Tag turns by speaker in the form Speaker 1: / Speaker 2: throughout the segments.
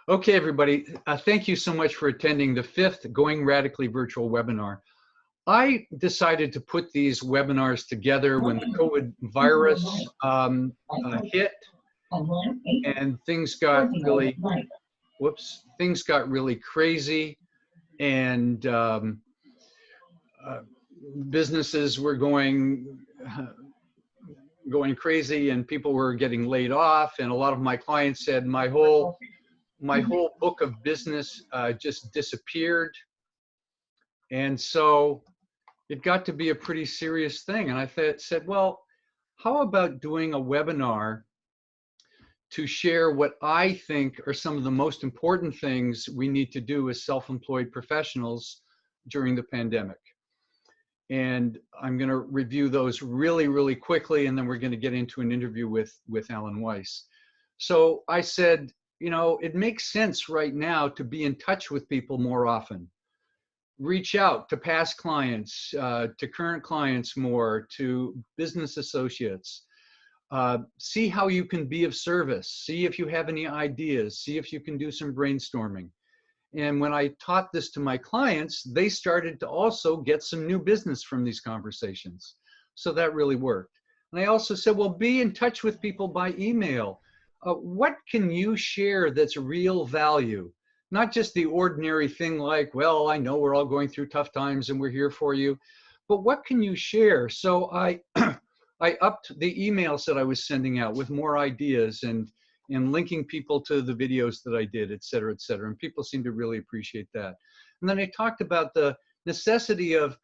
Speaker 1: Okay, everybody, thank you so much for attending the fifth Going Radically virtual webinar. I decided to put these webinars together when the COVID virus hit and things got really, things got really crazy, and businesses were going crazy, and people were getting laid off, and a lot of my clients said my whole book of business just disappeared. And so it got to be a pretty serious thing. And I said, well, how about doing a webinar to share what I think are some of the most important things we need to do as self-employed professionals during the pandemic? And I'm going to review those really, really quickly, and then we're going to get into an interview with Alan Weiss. So I said, you know, it makes sense right now to be in touch with people more often. Reach out to past clients, to current clients more, to business associates. See how you can be of service. See if you have any ideas. See if you can do some brainstorming. And when I taught this to my clients, they started to also get some new business from these conversations. So that really worked. And I also said, well, be in touch with people by email. What can you share that's real value? Not just the ordinary thing like, well, I know we're all going through tough times and we're here for you, but what can you share? So I upped the emails that I was sending out with more ideas and linking people to the videos that I did, et cetera, and people seem to really appreciate that. And then I talked about the necessity of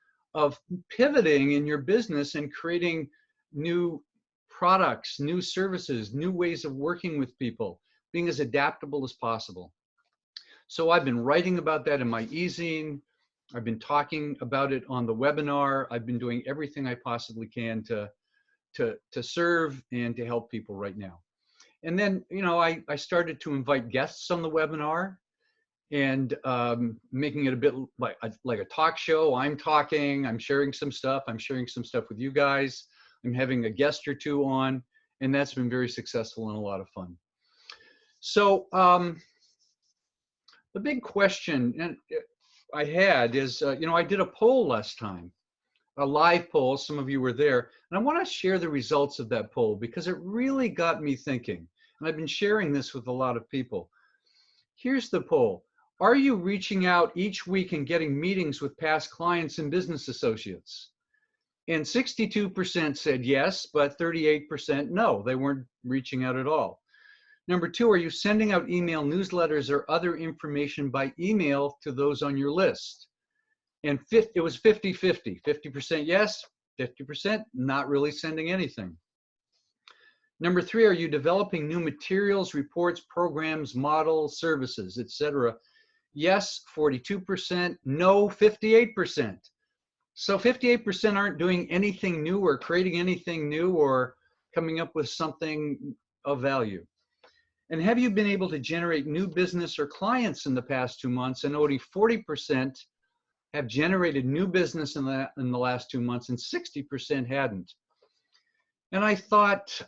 Speaker 1: pivoting in your business and creating new products, new services, new ways of working with people, being as adaptable as possible. So I've been writing about that in my e-zine. I've been talking about it on the webinar. I've been doing everything I possibly can to serve and to help people right now. And then, you know, I started to invite guests on the webinar and making it a bit like a talk show. I'm talking, I'm sharing some stuff. I'm sharing some stuff with you guys. I'm having a guest or two on, and that's been very successful and a lot of fun. So the big question I had is, you know, I did a poll last time, a live poll. Some of you were there, and I want to share the results of that poll because it really got me thinking. And I've been sharing this with a lot of people. Here's the poll. Are you reaching out each week and getting meetings with past clients and business associates? And 62% said yes, but 38% no, they weren't reaching out at all. Number two, are you sending out email newsletters or other information by email to those on your list? And it was 50-50, 50% yes, 50% not really sending anything. Number three, are you developing new materials, reports, programs, models, services, etc.? Yes, 42%, no, 58%. So 58% aren't doing anything new or creating anything new or coming up with something of value. And have you been able to generate new business or clients in the past 2 months? And only 40% have generated new business in the last 2 months, and 60% hadn't. And I thought,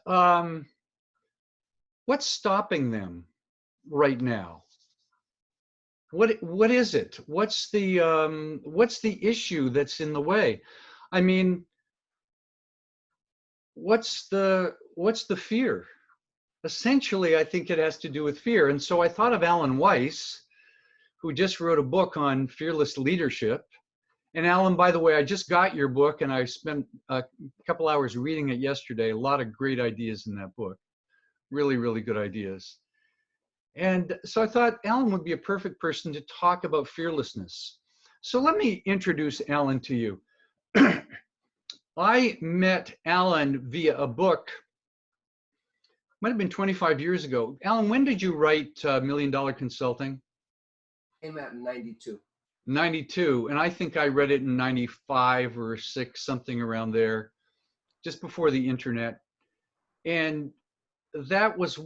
Speaker 1: what's stopping them right now? What is it? What's the issue that's in the way? I mean, what's the fear? Essentially, I think it has to do with fear. And so I thought of Alan Weiss, who just wrote a book on fearless leadership. And Alan, by the way, I just got your book and I spent a couple hours reading it yesterday. A lot of great ideas in that book. Really, really good ideas. And so I thought Alan would be a perfect person to talk about fearlessness. So let me introduce Alan to you. I met Alan via a book, might have been 25 years ago. Alan, when did you write $1 Million Consulting?
Speaker 2: Came out in 92.
Speaker 1: 92, and I think I read it in 95 or 6, something around there, just before the internet. And that was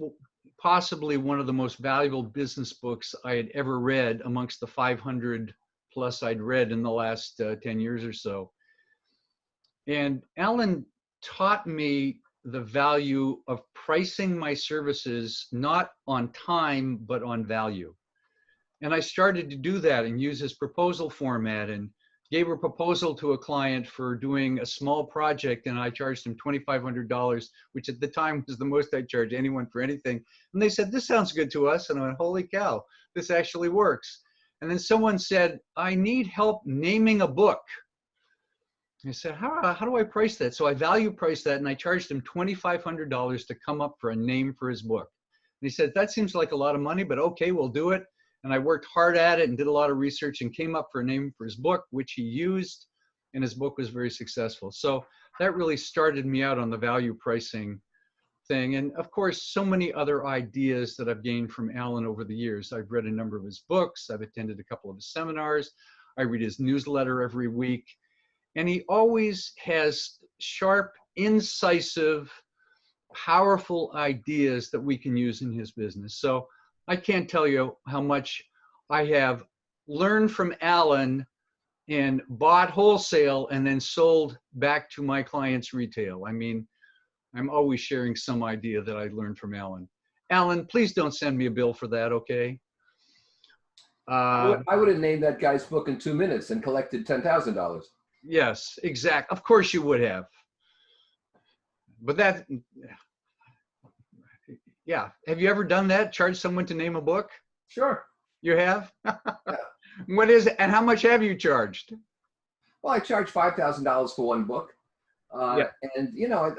Speaker 1: possibly one of the most valuable business books I had ever read amongst the 500 plus I'd read in the last 10 years or so. And Alan taught me the value of pricing my services not on time, but on value. And I started to do that and use this proposal format, and gave a proposal to a client for doing a small project, and I charged him $2,500, which at the time was the most I charged anyone for anything. And they said, "This sounds good to us." And I went, "Holy cow, this actually works." And then someone said, "I need help naming a book." I said, how do I price that? So I value priced that, and I charged him $2,500 to come up for a name for his book. And he said, "That seems like a lot of money, but okay, we'll do it." And I worked hard at it and did a lot of research and came up for a name for his book, which he used, and his book was very successful. So that really started me out on the value pricing thing. And of course, so many other ideas that I've gained from Alan over the years. I've read a number of his books. I've attended a couple of his seminars. I read his newsletter every week. And he always has sharp, incisive, powerful ideas that we can use in his business. So I can't tell you how much I have learned from Alan and bought wholesale and then sold back to my clients retail. I mean, I'm always sharing some idea that I learned from Alan. Alan, please don't send me a bill for that, okay?
Speaker 2: I would have named that guy's book in 2 minutes and collected $10,000.
Speaker 1: Yes, exact. Of course you would have. But that, yeah. Have you ever done that? Charge someone to name a book?
Speaker 2: Sure.
Speaker 1: You have?
Speaker 2: Yeah.
Speaker 1: What is it? And how much have you charged?
Speaker 2: Well, I charge $5,000 for one book.
Speaker 1: Yeah.
Speaker 2: And, you know,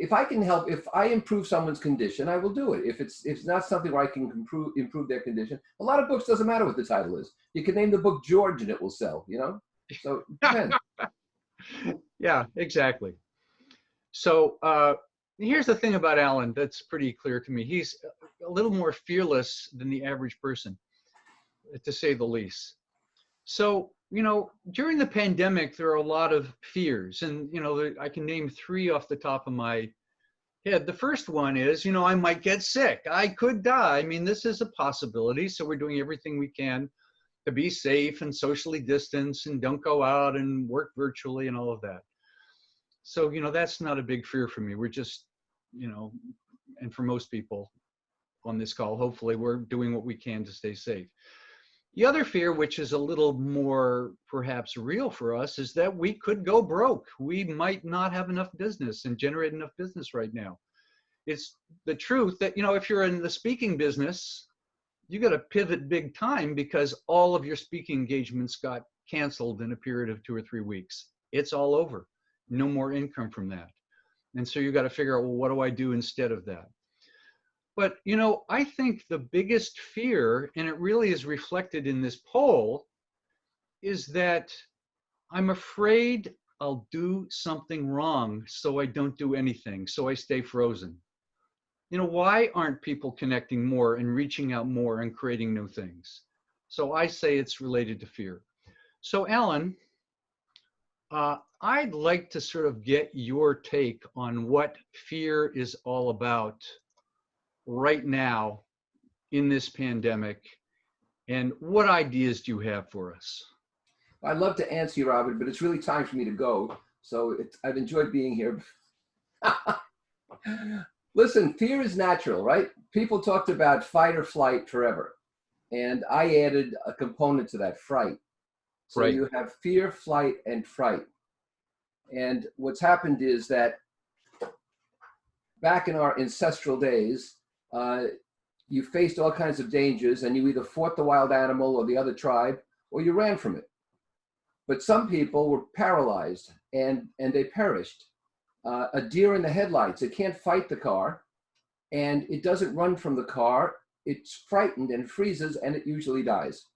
Speaker 2: if I can help, if I improve someone's condition, I will do it. If it's not something where I can improve their condition, a lot of books, doesn't matter what the title is. You can name the book George and it will sell, you know? So it depends.
Speaker 1: Yeah, exactly. So here's the thing about Alan that's pretty clear to me. He's a little more fearless than the average person, to say the least. So, you know, during the pandemic, there are a lot of fears. And, you know, I can name 3 off the top of my head. The first one is, you know, I might get sick. I could die. I mean, this is a possibility. So we're doing everything we can to be safe and socially distance and don't go out and work virtually and all of that. So, you know, that's not a big fear for me. We're just, you know, and for most people on this call, hopefully we're doing what we can to stay safe. The other fear, which is a little more perhaps real for us, is that we could go broke. We might not have enough business and generate enough business right now. It's the truth that, you know, if you're in the speaking business, you got to pivot big time because all of your speaking engagements got canceled in a period of 2 or 3 weeks. It's all over. No more income from that. And so you got to figure out, well, what do I do instead of that? But, you know, I think the biggest fear, and it really is reflected in this poll, is that I'm afraid I'll do something wrong, so I don't do anything, so I stay frozen. You know, why aren't people connecting more and reaching out more and creating new things? So I say it's related to fear. So Alan, I'd like to sort of get your take on what fear is all about right now in this pandemic, and what ideas do you have for us?
Speaker 2: I'd love to answer you, Robert, but it's really time for me to go. So I've enjoyed being here. Listen, fear is natural, right? People talked about fight or flight forever. And I added a component to that, fright. So
Speaker 1: Right.
Speaker 2: You have fear, flight, and fright. And what's happened is that back in our ancestral days, you faced all kinds of dangers and you either fought the wild animal or the other tribe, or you ran from it. But some people were paralyzed and they perished. A deer in the headlights, it can't fight the car and it doesn't run from the car. It's frightened and freezes and it usually dies.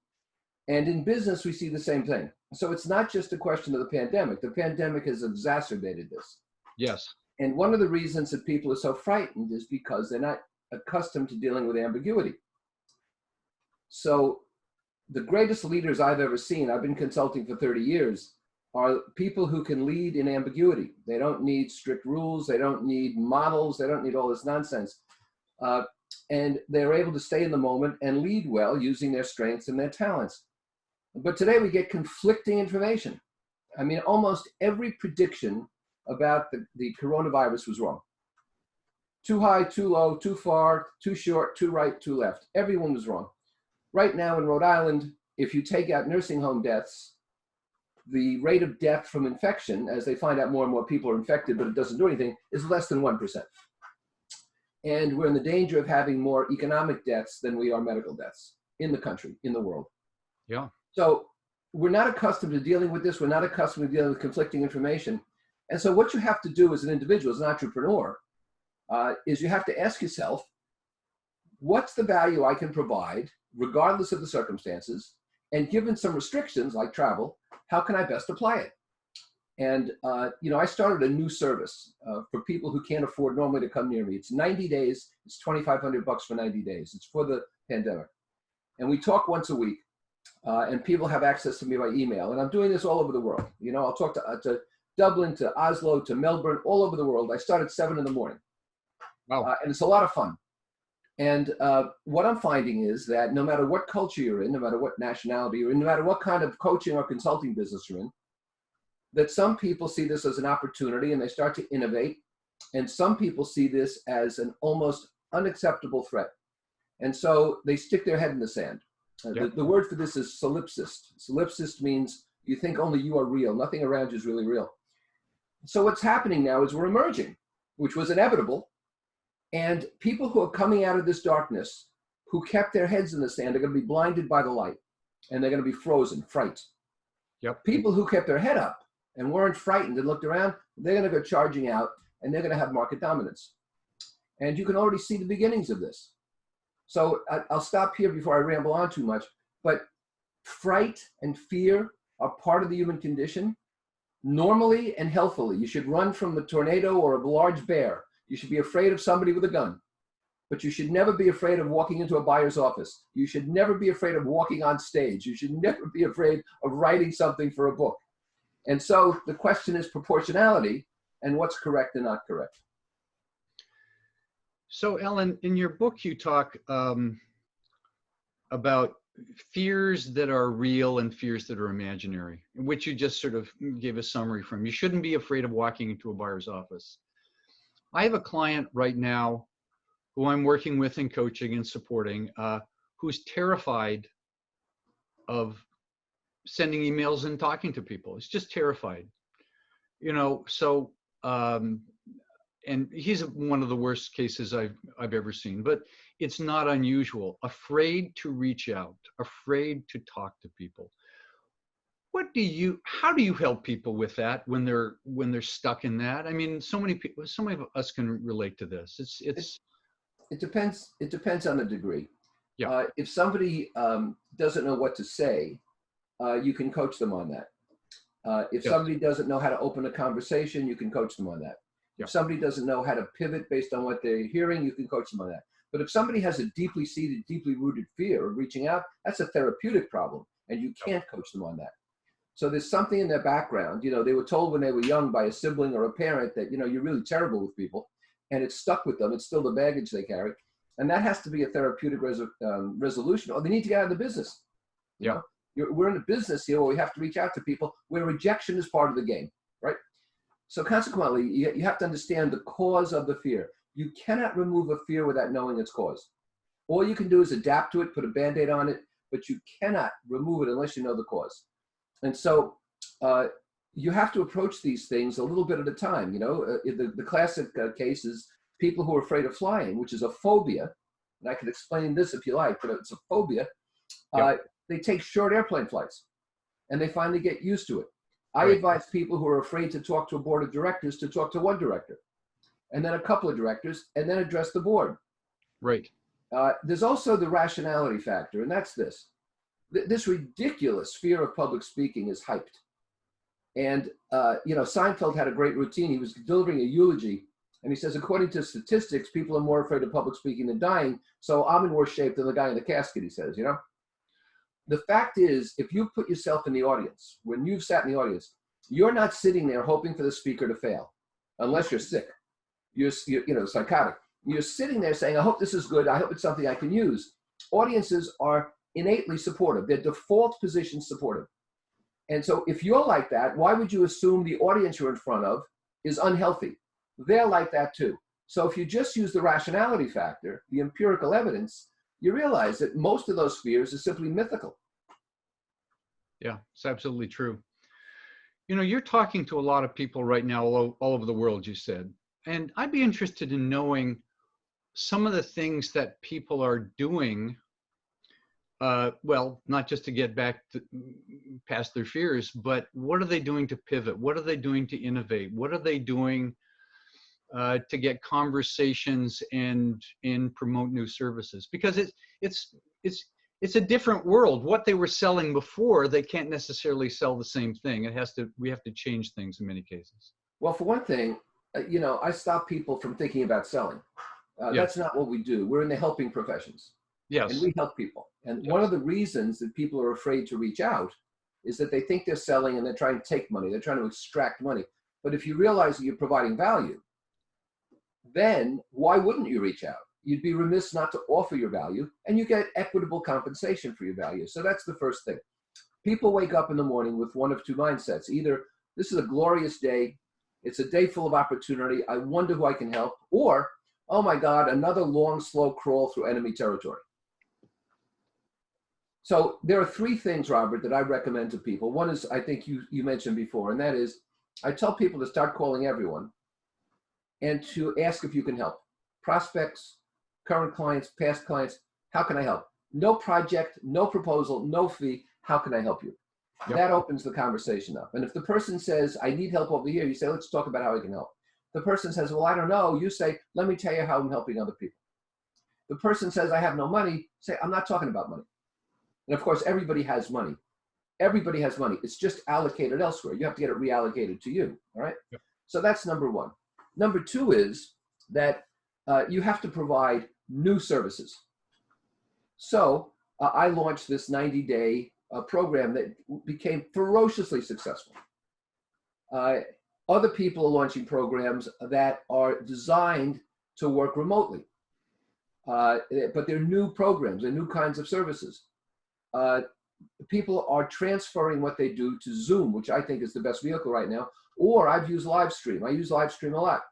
Speaker 2: And in business, we see the same thing. So it's not just a question of the pandemic. The pandemic has exacerbated this.
Speaker 1: Yes.
Speaker 2: And one of the reasons that people are so frightened is because they're not accustomed to dealing with ambiguity. So the greatest leaders I've ever seen, I've been consulting for 30 years, are people who can lead in ambiguity. They don't need strict rules. They don't need models. They don't need all this nonsense. And they're able to stay in the moment and lead well using their strengths and their talents. But today we get conflicting information. I mean, almost every prediction about the coronavirus was wrong. Too high, too low, too far, too short, too right, too left. Everyone was wrong. Right now in Rhode Island, if you take out nursing home deaths, the rate of death from infection, as they find out more and more people are infected, but it doesn't do anything, is less than 1%. And we're in the danger of having more economic deaths than we are medical deaths in the country, in the world.
Speaker 1: Yeah.
Speaker 2: So we're not accustomed to dealing with this. We're not accustomed to dealing with conflicting information. And so what you have to do as an individual, as an entrepreneur, is you have to ask yourself, what's the value I can provide, regardless of the circumstances? And given some restrictions like travel, how can I best apply it? And, I started a new service for people who can't afford normally to come near me. It's 90 days. It's $2,500 for 90 days. It's for the pandemic. And we talk once a week, and people have access to me by email. And I'm doing this all over the world. I'll talk to Dublin, to Oslo, to Melbourne, all over the world. I start at 7 in the morning.
Speaker 1: Wow.
Speaker 2: And it's a lot of fun. And what I'm finding is that no matter what culture you're in, no matter what nationality you're in, no matter what kind of coaching or consulting business you're in, that some people see this as an opportunity and they start to innovate. And some people see this as an almost unacceptable threat. And so they stick their head in the sand.
Speaker 1: Yep.
Speaker 2: The word for this is solipsist. Solipsist means you think only you are real. Nothing around you is really real. So what's happening now is we're emerging, which was inevitable. And people who are coming out of this darkness, who kept their heads in the sand, are going to be blinded by the light. And they're going to be frozen, fright.
Speaker 1: Yep.
Speaker 2: People who kept their head up and weren't frightened and looked around, they're going to go charging out, and they're going to have market dominance. And you can already see the beginnings of this. So I'll stop here before I ramble on too much, but fright and fear are part of the human condition. Normally and healthfully, you should run from a tornado or a large bear. You should be afraid of somebody with a gun, but you should never be afraid of walking into a buyer's office. You should never be afraid of walking on stage. You should never be afraid of writing something for a book. And so the question is proportionality and what's correct and not correct.
Speaker 1: So, Alan, in your book, you talk about fears that are real and fears that are imaginary, which you just sort of gave a summary from. You shouldn't be afraid of walking into a buyer's office. I have a client right now who I'm working with and coaching and supporting, who's terrified of sending emails and talking to people. He's just terrified, so, and he's one of the worst cases I've ever seen, but it's not unusual. Afraid to reach out, afraid to talk to people. How do you help people with that when they're stuck in that? I mean, so many of us can relate to this.
Speaker 2: It depends on the degree.
Speaker 1: Yeah.
Speaker 2: If somebody doesn't know what to say, you can coach them on that. If somebody doesn't know how to open a conversation, you can coach them on that.
Speaker 1: Yeah.
Speaker 2: If somebody doesn't know how to pivot based on what they're hearing, you can coach them on that. But if somebody has a deeply seated, deeply rooted fear of reaching out, that's a therapeutic problem, and you can't coach them on that. So there's something in their background. They were told when they were young by a sibling or a parent that, you're really terrible with people, and it's stuck with them. It's still the baggage they carry. And that has to be a therapeutic resolution, or they need to get out of the business.
Speaker 1: Yeah.
Speaker 2: We're in a business here where we have to reach out to people where rejection is part of the game, right? So consequently, you have to understand the cause of the fear. You cannot remove a fear without knowing its cause. All you can do is adapt to it, put a Band-Aid on it, but you cannot remove it unless you know the cause. And so you have to approach these things a little bit at a time. The classic case is people who are afraid of flying, which is a phobia. And I can explain this if you like, but it's a phobia. They take short airplane flights and they finally get used to it. I advise people who are afraid to talk to a board of directors to talk to one director and then a couple of directors and then address the board.
Speaker 1: Right.
Speaker 2: There's also the rationality factor, and that's this. This ridiculous fear of public speaking is hyped. And, Seinfeld had a great routine. He was delivering a eulogy, and he says, according to statistics, people are more afraid of public speaking than dying, so I'm in worse shape than the guy in the casket, he says, The fact is, if you put yourself in the audience, when you've sat in the audience, you're not sitting there hoping for the speaker to fail, unless you're sick. You're psychotic. You're sitting there saying, I hope this is good. I hope it's something I can use. Audiences are innately supportive. Their default position supportive. And so if you're like that, why would you assume the audience you're in front of is unhealthy. They're like that too. So if you just use the rationality factor, the empirical evidence, you realize that most of those fears are simply mythical.
Speaker 1: Yeah, it's absolutely true. You know, you're talking to a lot of people right now all over the world, you said. And I'd be interested in knowing some of the things that people are doing, well, not just to get back to, past their fears, but what are they doing to pivot? What are they doing to innovate? What are they doing to get conversations and promote new services? Because it's a different world. What they were selling before, they can't necessarily sell the same thing. We have to change things in many cases.
Speaker 2: Well, for one thing, I stop people from thinking about selling.
Speaker 1: Yes.
Speaker 2: That's not what we do. We're in the helping professions.
Speaker 1: Yes.
Speaker 2: And we help people. And
Speaker 1: Yes.
Speaker 2: one of the reasons that people are afraid to reach out is that they think they're selling and they're trying to take money. They're trying to extract money. But if you realize that you're providing value, then why wouldn't you reach out? You'd be remiss not to offer your value, and you get equitable compensation for your value. So that's the first thing. People wake up in the morning with one of two mindsets. Either this is a glorious day, it's a day full of opportunity, I wonder who I can help, or, oh my God, another long, slow crawl through enemy territory. So there are three things, Robert, that I recommend to people. One is, I think you mentioned before, and that is, I tell people to start calling everyone and to ask if you can help. Prospects, current clients, past clients, how can I help? No project, no proposal, no fee, how can I help you? Yep. That opens the conversation up. And if the person says, I need help over here, you say, let's talk about how I can help. The person says, well, I don't know. You say, let me tell you how I'm helping other people. The person says, I have no money. Say, I'm not talking about money. And of course, everybody has money. Everybody has money. It's just allocated elsewhere. You have to get it reallocated to you, all right?
Speaker 1: Yep.
Speaker 2: So that's number one. Number two is that you have to provide new services. So I launched this 90-day program that became ferociously successful. Other people are launching programs that are designed to work remotely, but they're new programs, they're new kinds of services. People are transferring what they do to Zoom, which I think is the best vehicle right now, or I've used Livestream. I use Livestream a lot.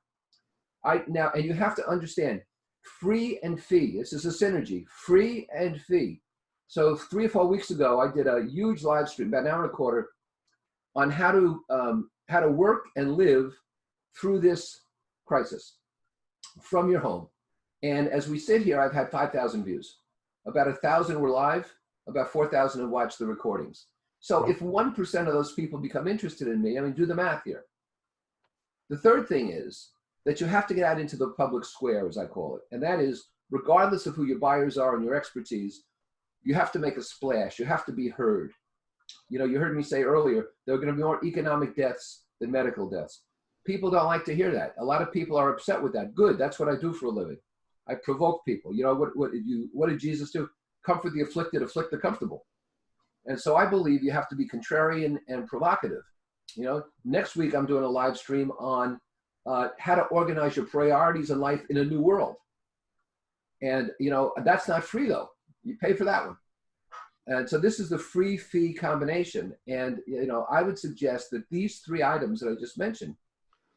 Speaker 2: Now, and you have to understand, free and fee, this is a synergy, free and fee. So 3 or 4 weeks ago, I did a huge live stream, about an hour and a quarter, on how to work and live through this crisis from your home. And as we sit here, I've had 5,000 views. About 1,000 were live, about 4,000 have watched the recordings. So if 1% of those people become interested in me, I mean, do the math here. The third thing is that you have to get out into the public square, as I call it. And that is, regardless of who your buyers are and your expertise, you have to make a splash. You have to be heard. You know, you heard me say earlier, there are going to be more economic deaths than medical deaths. People don't like to hear that. A lot of people are upset with that. Good, that's what I do for a living. I provoke people. You know, what did Jesus do? Comfort the afflicted, afflict the comfortable. And so I believe you have to be contrarian and provocative. You know, next week I'm doing a live stream on how to organize your priorities in life in a new world. And, you know, that's not free though. You pay for that one. And so this is the free fee combination. And, you know, I would suggest that these three items that I just mentioned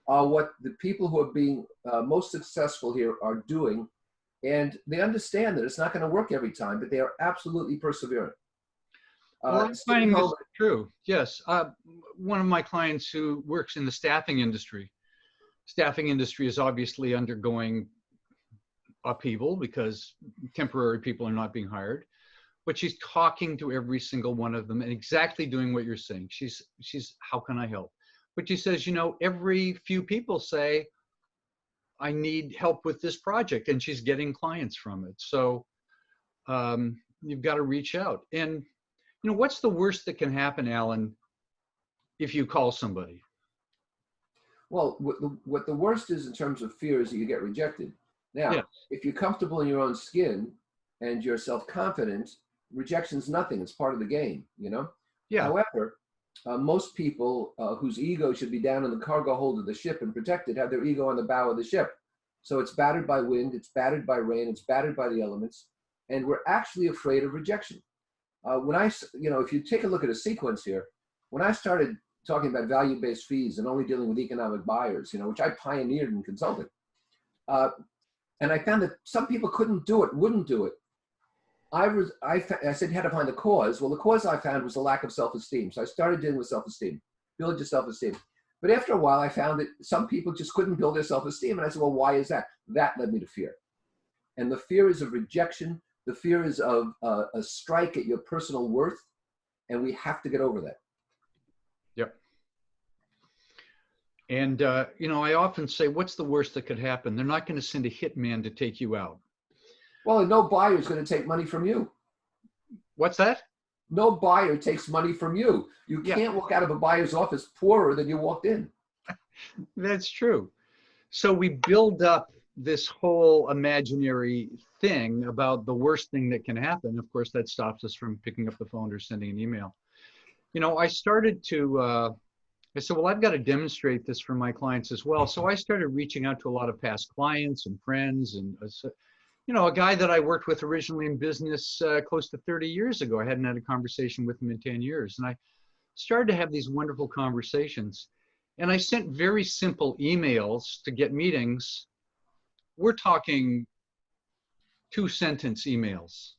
Speaker 2: are what the people who are being most successful here are doing. And they understand that it's not going to work every time, but they are absolutely persevering.
Speaker 1: Well, I'm finding this true. Yes. One of my clients who works in the staffing industry is obviously undergoing upheaval because temporary people are not being hired, but she's talking to every single one of them and exactly doing what you're saying. She's how can I help? But she says, you know, every few people say, I need help with this project, and she's getting clients from it. So you've got to reach out. And, you know, what's the worst that can happen, Alan, if you call somebody?
Speaker 2: Well, what the worst is in terms of fear is that you get rejected. Now, yes. If you're comfortable in your own skin and you're self-confident, rejection's nothing. It's part of the game, you know? Yeah. However, most people whose ego should be down in the cargo hold of the ship and protected have their ego on the bow of the ship. So it's battered by wind, it's battered by rain, it's battered by the elements, and we're actually afraid of rejection. If you take a look at a sequence here, when I started talking about value-based fees and only dealing with economic buyers, which I pioneered in consulting. And I found that some people couldn't do it, wouldn't do it. I said you had to find the cause. Well, the cause I found was a lack of self-esteem. So I started dealing with self-esteem, build your self-esteem. But after a while, I found that some people just couldn't build their self-esteem. And I said, well, why is that? That led me to fear. And the fear is of rejection. The fear is of a strike at your personal worth. And we have to get over that.
Speaker 1: Yep. And, I often say, what's the worst that could happen? They're not going to send a hitman to take you out.
Speaker 2: Well, no buyer is going to take money from you.
Speaker 1: What's that?
Speaker 2: No buyer takes money from you. You can't walk out of a buyer's office poorer than you walked in.
Speaker 1: That's true. So we build up this whole imaginary thing about the worst thing that can happen. Of course, that stops us from picking up the phone or sending an email. I started to, I said, well, I've got to demonstrate this for my clients as well. So I started reaching out to a lot of past clients and friends and, a guy that I worked with originally in business close to 30 years ago. I hadn't had a conversation with him in 10 years. And I started to have these wonderful conversations. And I sent very simple emails to get meetings. We're talking 2-sentence emails.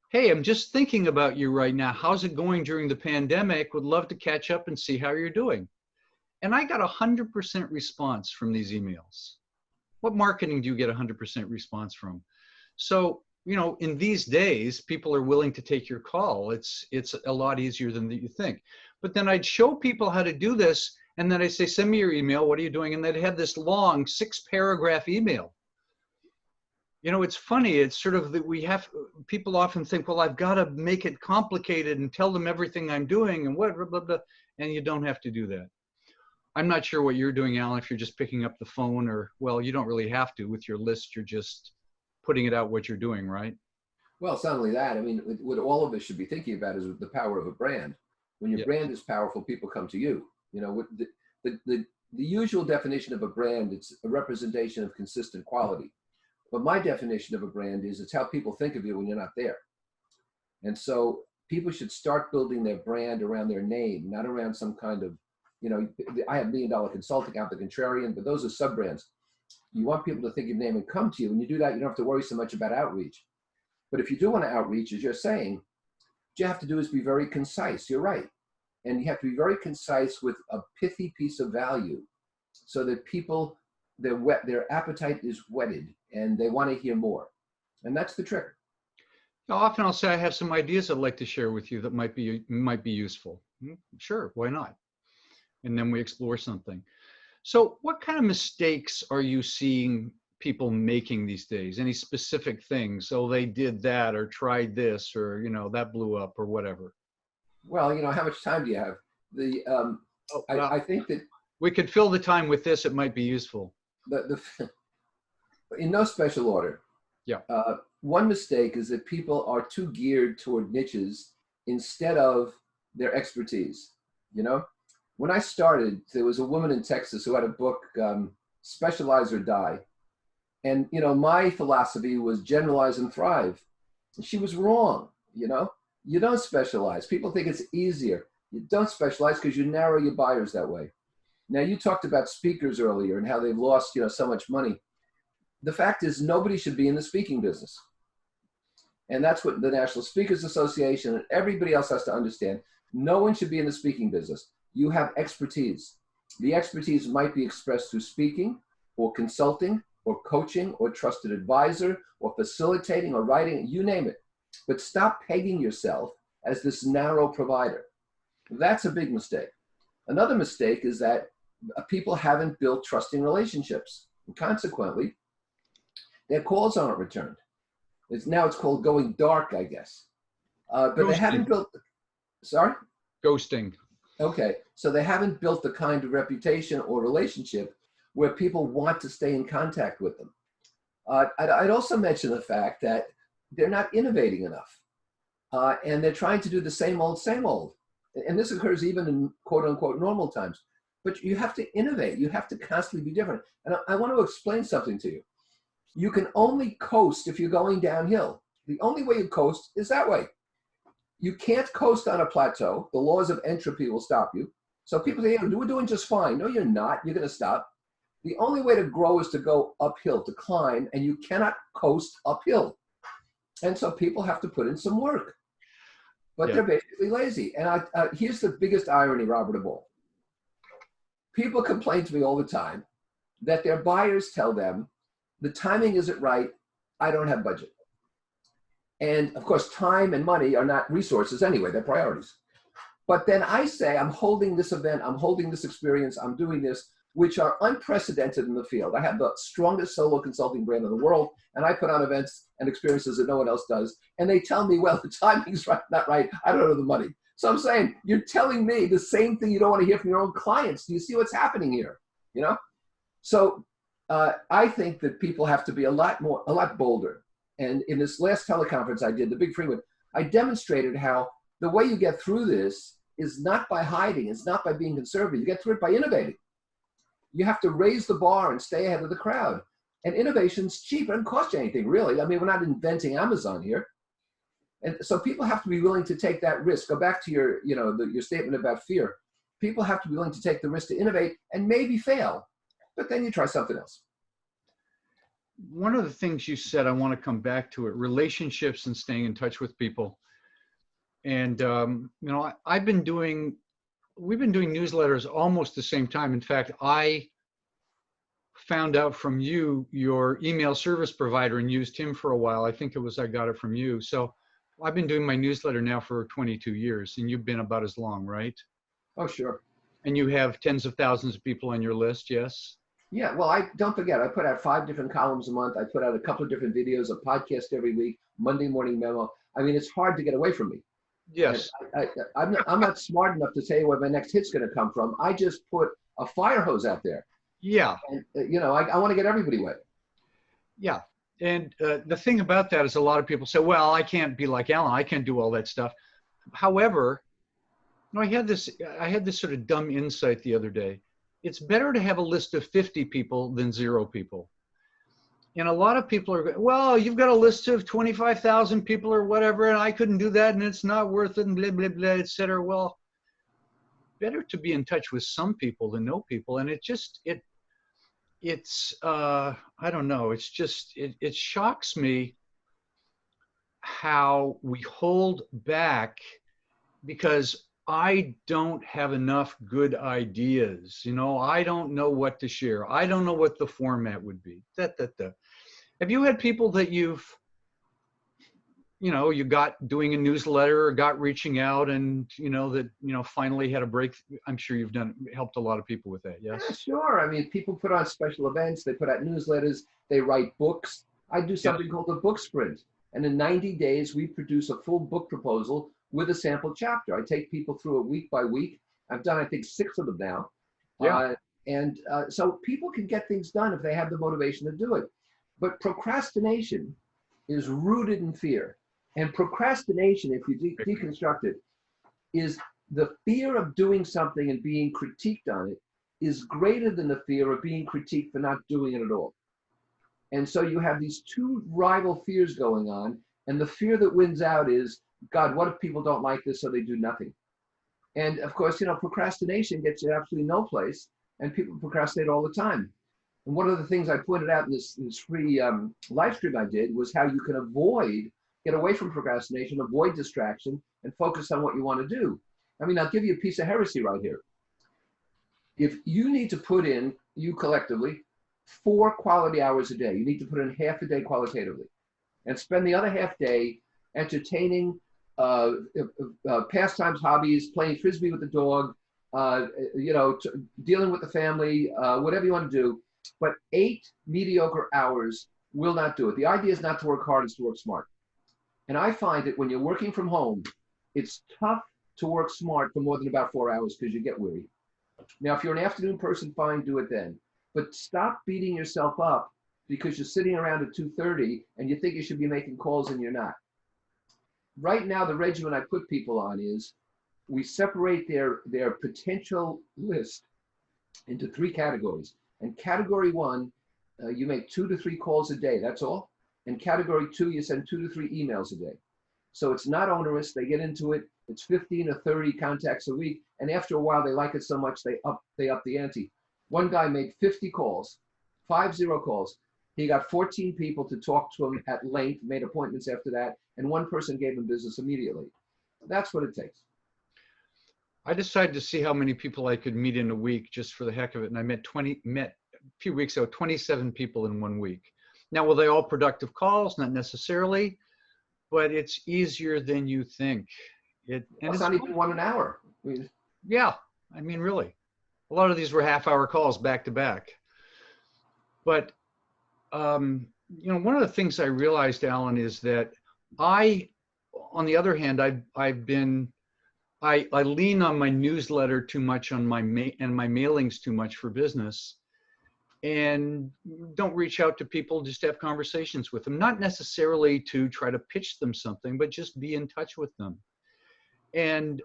Speaker 1: Hey, I'm just thinking about you right now. How's it going during the pandemic? Would love to catch up and see how you're doing. And I got 100% response from these emails. What marketing do you get 100% response from? So, in these days, people are willing to take your call. It's a lot easier than you think. But then I'd show people how to do this. And then I'd say, send me your email. What are you doing? And they'd have this long 6-paragraph email. It's funny. It's sort of that people often think, well, I've got to make it complicated and tell them everything I'm doing and what, blah, blah, blah. And you don't have to do that. I'm not sure what you're doing, Alan, if you're just picking up the phone or, well, you don't really have to with your list. You're just putting it out what you're doing, right?
Speaker 2: Well, it's not only that. I mean, what all of us should be thinking about is the power of a brand. When your brand is powerful, people come to you. The usual definition of a brand, it's a representation of consistent quality. But my definition of a brand is it's how people think of you when you're not there. And so people should start building their brand around their name, not around some kind of, I have $1 Million Consulting, I'm the contrarian, but those are sub-brands. You want people to think of your name and come to you. When you do that, you don't have to worry so much about outreach. But if you do want to outreach, as you're saying, what you have to do is be very concise. You're right. And you have to be very concise with a pithy piece of value so that people, their appetite is whetted and they want to hear more. And that's the trick.
Speaker 1: Now, often I'll say I have some ideas I'd like to share with you that might be useful. Sure, why not? And then we explore something. So what kind of mistakes are you seeing people making these days? Any specific things? Oh, they did that or tried this or, that blew up or whatever.
Speaker 2: Well, how much time do you have? I think that
Speaker 1: we could fill the time with this. It might be useful.
Speaker 2: In no special order.
Speaker 1: Yeah.
Speaker 2: One mistake is that people are too geared toward niches instead of their expertise. When I started, there was a woman in Texas who had a book, Specialize or Die. And, my philosophy was generalize and thrive. And she was wrong. You don't specialize. People think it's easier. You don't specialize because you narrow your buyers that way. Now, you talked about speakers earlier and how they've lost, so much money. The fact is nobody should be in the speaking business. And that's what the National Speakers Association and everybody else has to understand. No one should be in the speaking business. You have expertise. The expertise might be expressed through speaking or consulting or coaching or trusted advisor or facilitating or writing, you name it. But stop pegging yourself as this narrow provider. That's a big mistake. Another mistake is that people haven't built trusting relationships. And consequently, their calls aren't returned. Now it's called going dark, I guess. But ghosting. They haven't built, sorry?
Speaker 1: Ghosting.
Speaker 2: Okay, so they haven't built the kind of reputation or relationship where people want to stay in contact with them. I'd also mention the fact that they're not innovating enough. And they're trying to do the same old, same old. And this occurs even in quote unquote normal times. But you have to innovate. You have to constantly be different. And I want to explain something to you. You can only coast if you're going downhill. The only way you coast is that way. You can't coast on a plateau. The laws of entropy will stop you. So people say, we're doing just fine. No, you're not. You're going to stop. The only way to grow is to go uphill, to climb, and you cannot coast uphill. And so people have to put in some work, but they're basically lazy. And here's the biggest irony, Robert, of all. People complain to me all the time that their buyers tell them, the timing isn't right, I don't have budget. And of course, time and money are not resources anyway, they're priorities. But then I say, I'm holding this event, I'm holding this experience, I'm doing this, which are unprecedented in the field. I have the strongest solo consulting brand in the world, and I put on events and experiences that no one else does. And they tell me, well, the timing's not right, I don't have the money. So I'm saying, you're telling me the same thing you don't want to hear from your own clients. Do you see what's happening here? You know? So I think that people have to be a lot bolder. And in this last teleconference I did, the big free one, I demonstrated how the way you get through this is not by hiding, it's not by being conservative. You get through it by innovating. You have to raise the bar and stay ahead of the crowd. And innovation's cheap. It doesn't cost you anything, really. I mean, we're not inventing Amazon here. And so people have to be willing to take that risk. Go back to your, your statement about fear. People have to be willing to take the risk to innovate and maybe fail, but then you try something else.
Speaker 1: One of the things you said, I want to come back to it, relationships and staying in touch with people. And, we've been doing newsletters almost the same time. In fact, I found out from you, your email service provider, and used him for a while. I think I got it from you. So I've been doing my newsletter now for 22 years, and you've been about as long, right?
Speaker 2: Oh, sure.
Speaker 1: And you have tens of thousands of people on your list, yes?
Speaker 2: Yeah, well, don't forget, I put out 5 different columns a month. I put out a couple of different videos, a podcast every week, Monday morning memo. I mean, it's hard to get away from me.
Speaker 1: Yes.
Speaker 2: I'm not smart enough to tell you where my next hit's going to come from. I just put a fire hose out there.
Speaker 1: Yeah.
Speaker 2: And, I want to get everybody wet.
Speaker 1: Yeah. And the thing about that is a lot of people say, well, I can't be like Alan. I can't do all that stuff. However, I had this sort of dumb insight the other day. It's better to have a list of 50 people than 0 people. And a lot of people are, well, you've got a list of 25,000 people or whatever, and I couldn't do that, and it's not worth it, and blah, blah, blah, et cetera. Well, better to be in touch with some people than no people. And it's I don't know, it's just, it shocks me how we hold back because I don't have enough good ideas. I don't know what to share. I don't know what the format would be. Have you had people that you got doing a newsletter or got reaching out and, finally had a break? I'm sure you've helped a lot of people with that. Yes.
Speaker 2: Yeah, sure. I mean, people put on special events, they put out newsletters, they write books. I do something called the book sprint. And in 90 days, we produce a full book proposal with a sample chapter. I take people through it week by week. I've done, I think, 6 of them now.
Speaker 1: Yeah.
Speaker 2: So people can get things done if they have the motivation to do it. But procrastination is rooted in fear. And procrastination, if you deconstruct it, is the fear of doing something and being critiqued on it is greater than the fear of being critiqued for not doing it at all. And so you have these 2 rival fears going on. And the fear that wins out is, God, what if people don't like this, so they do nothing? And of course, procrastination gets you absolutely no place, and people procrastinate all the time. And one of the things I pointed out in this free live stream I did was how you can get away from procrastination, avoid distraction, and focus on what you want to do. I mean, I'll give you a piece of heresy right here. If you need to put in, you collectively, 4 quality hours a day, you need to put in half a day qualitatively, and spend the other half day entertaining, pastimes, hobbies, playing frisbee with the dog, dealing with the family, whatever you want to do. But 8 mediocre hours will not do it. The idea is not to work hard, it's to work smart. And I find that when you're working from home, it's tough to work smart for more than about 4 hours because you get weary. Now, if you're an afternoon person, fine, do it then. But stop beating yourself up because you're sitting around at 2:30 and you think you should be making calls and you're not. Right now, the regimen I put people on is we separate their potential list into 3 categories. And category 1, you make 2 to 3 calls a day, that's all. And category 2, you send 2 to 3 emails a day. So it's not onerous. They get into it. It's 15 or 30 contacts a week. And after a while, they like it so much, they up the ante. One guy made 50 calls, 50 calls. He got 14 people to talk to him at length, made appointments after that, and one person gave him business immediately. That's what it takes.
Speaker 1: I decided to see how many people I could meet in a week just for the heck of it. And I met a few weeks ago, 27 people in 1 week. Now, were they all productive calls? Not necessarily, but it's easier than you think.
Speaker 2: It's not even one an hour.
Speaker 1: Yeah, I mean, really. A lot of these were half-hour calls back to back. But, one of the things I realized, Alan, is that on the other hand, I lean on my newsletter too much and my mailings too much for business, and don't reach out to people, just have conversations with them, not necessarily to try to pitch them something, but just be in touch with them. And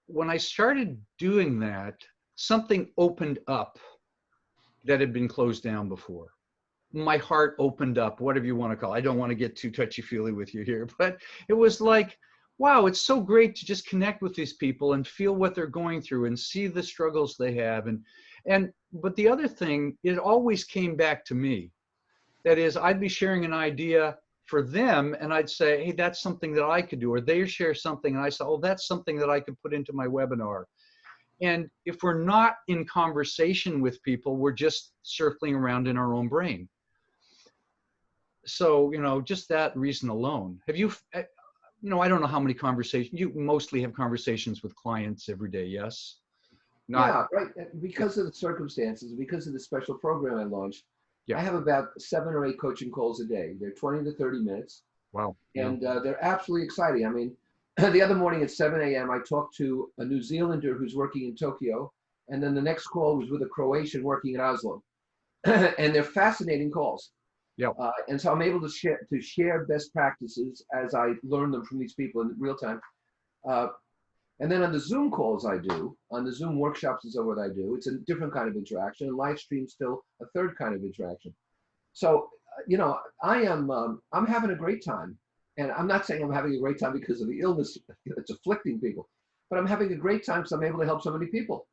Speaker 1: when I started doing that, something opened up that had been closed down before. My heart opened up, whatever you want to call it. I don't want to get too touchy-feely with you here, but it was like, wow, it's so great to just connect with these people and feel what they're going through and see the struggles they have. But the other thing, it always came back to me. That is, I'd be sharing an idea for them and I'd say, hey, that's something that I could do. Or they share something and I say, oh, that's something that I could put into my webinar. And if we're not in conversation with people, we're just circling around in our own brain. So, just that reason alone. Have you, I don't know how many conversations, you mostly have conversations with clients every day, yes?
Speaker 2: Yeah, right. Because of the circumstances, because of the special program I launched, I have about 7 or 8 coaching calls a day. They're 20 to 30 minutes.
Speaker 1: Wow.
Speaker 2: And they're absolutely exciting. I mean, the other morning at 7 a.m., I talked to a New Zealander who's working in Tokyo. And then the next call was with a Croatian working in Oslo. And they're fascinating calls.
Speaker 1: Yeah.
Speaker 2: And so I'm able to share best practices as I learn them from these people in real time. And then on the Zoom calls I do, on the Zoom workshops and so what I do, it's a different kind of interaction. And live stream still a third kind of interaction. So, I'm having a great time. And I'm not saying I'm having a great time because of the illness that's afflicting people, but I'm having a great time because I'm able to help so many people.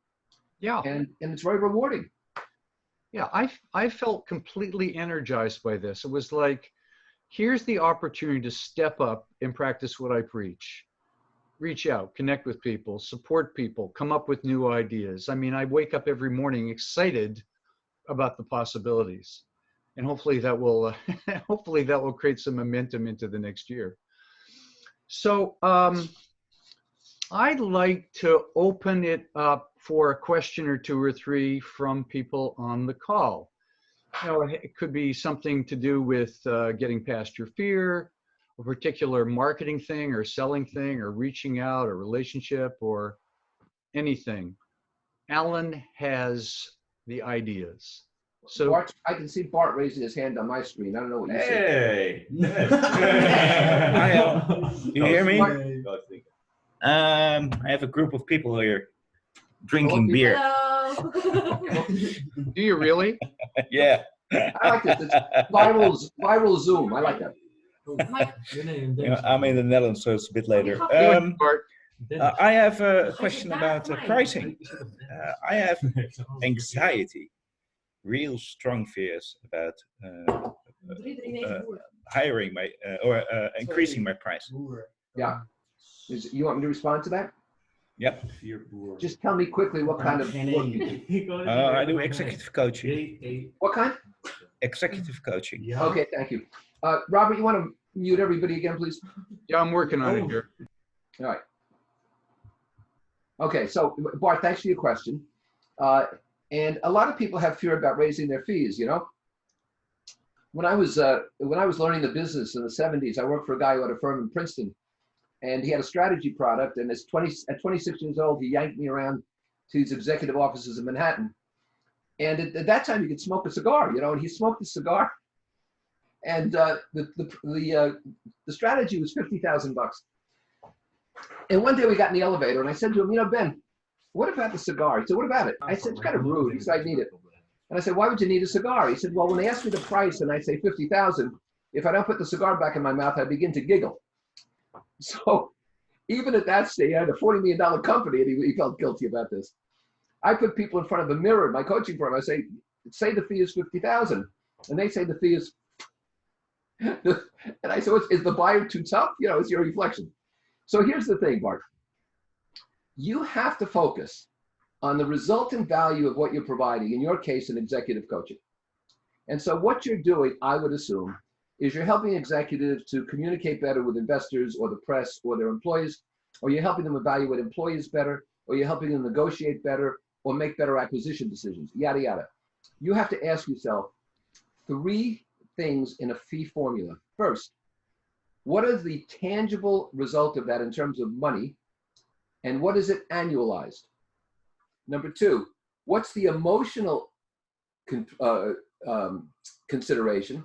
Speaker 1: Yeah.
Speaker 2: And it's very rewarding.
Speaker 1: Yeah, I felt completely energized by this. It was like, here's the opportunity to step up and practice what I preach. Reach out, connect with people, support people, come up with new ideas. I mean, I wake up every morning excited about the possibilities. And hopefully that will create some momentum into the next year. So I'd like to open it up for a question or 2 or 3 from people on the call. It could be something to do with getting past your fear, a particular marketing thing or selling thing or reaching out, or relationship or anything. Alan has the ideas. So
Speaker 2: Bart, I can see Bart raising his hand on my screen. I don't know what you
Speaker 3: Hey.
Speaker 4: You hear me?
Speaker 3: I have a group of people here drinking beer.
Speaker 5: Hello.
Speaker 1: do you really?
Speaker 3: Yeah.
Speaker 2: I like this. It's viral Zoom. I like that.
Speaker 3: I'm in the Netherlands, so it's a bit later. I have a question about pricing. I have anxiety, real strong fears about hiring my or increasing my price.
Speaker 2: Yeah. You want me to respond to that?
Speaker 3: Yep.
Speaker 2: Just tell me quickly what kind of work you do.
Speaker 3: I do executive coaching.
Speaker 2: What kind?
Speaker 3: Executive coaching.
Speaker 2: Okay, thank you. Robert, you want to mute everybody again, please?
Speaker 1: Yeah, I'm working on it here.
Speaker 2: All right. Okay, so Bart, thanks for your question. And a lot of people have fear about raising their fees. When I was learning the business in the 70s, I worked for a guy who had a firm in Princeton, and he had a strategy product. And at 26 years old, he yanked me around to his executive offices in Manhattan. And at that time, you could smoke a cigar, and he smoked a cigar. And the strategy was $50,000. And one day we got in the elevator, and I said to him, Ben, what about the cigar? He said, what about it? I said, it's kind of rude. He said, I need it. And I said, why would you need a cigar? He said, well, when they ask me the price and I say $50,000, if I don't put the cigar back in my mouth, I begin to giggle. So even at that stage, I had a $40 million company, and he felt guilty about this. I put people in front of a mirror in my coaching program. I say the fee is 50,000, and they say the fee is, and I say, is the buyer too tough? You know, it's your reflection. So here's the thing, Bart. You have to focus on the resultant value of what you're providing, in your case, in executive coaching. And so what you're doing, I would assume, is you're helping executives to communicate better with investors or the press or their employees, or you're helping them evaluate employees better, or you're helping them negotiate better or make better acquisition decisions, yada, yada. You have to ask yourself 3 things in a fee formula. First, what is the tangible result of that in terms of money, and what is it annualized? Number 2, what's the emotional consideration,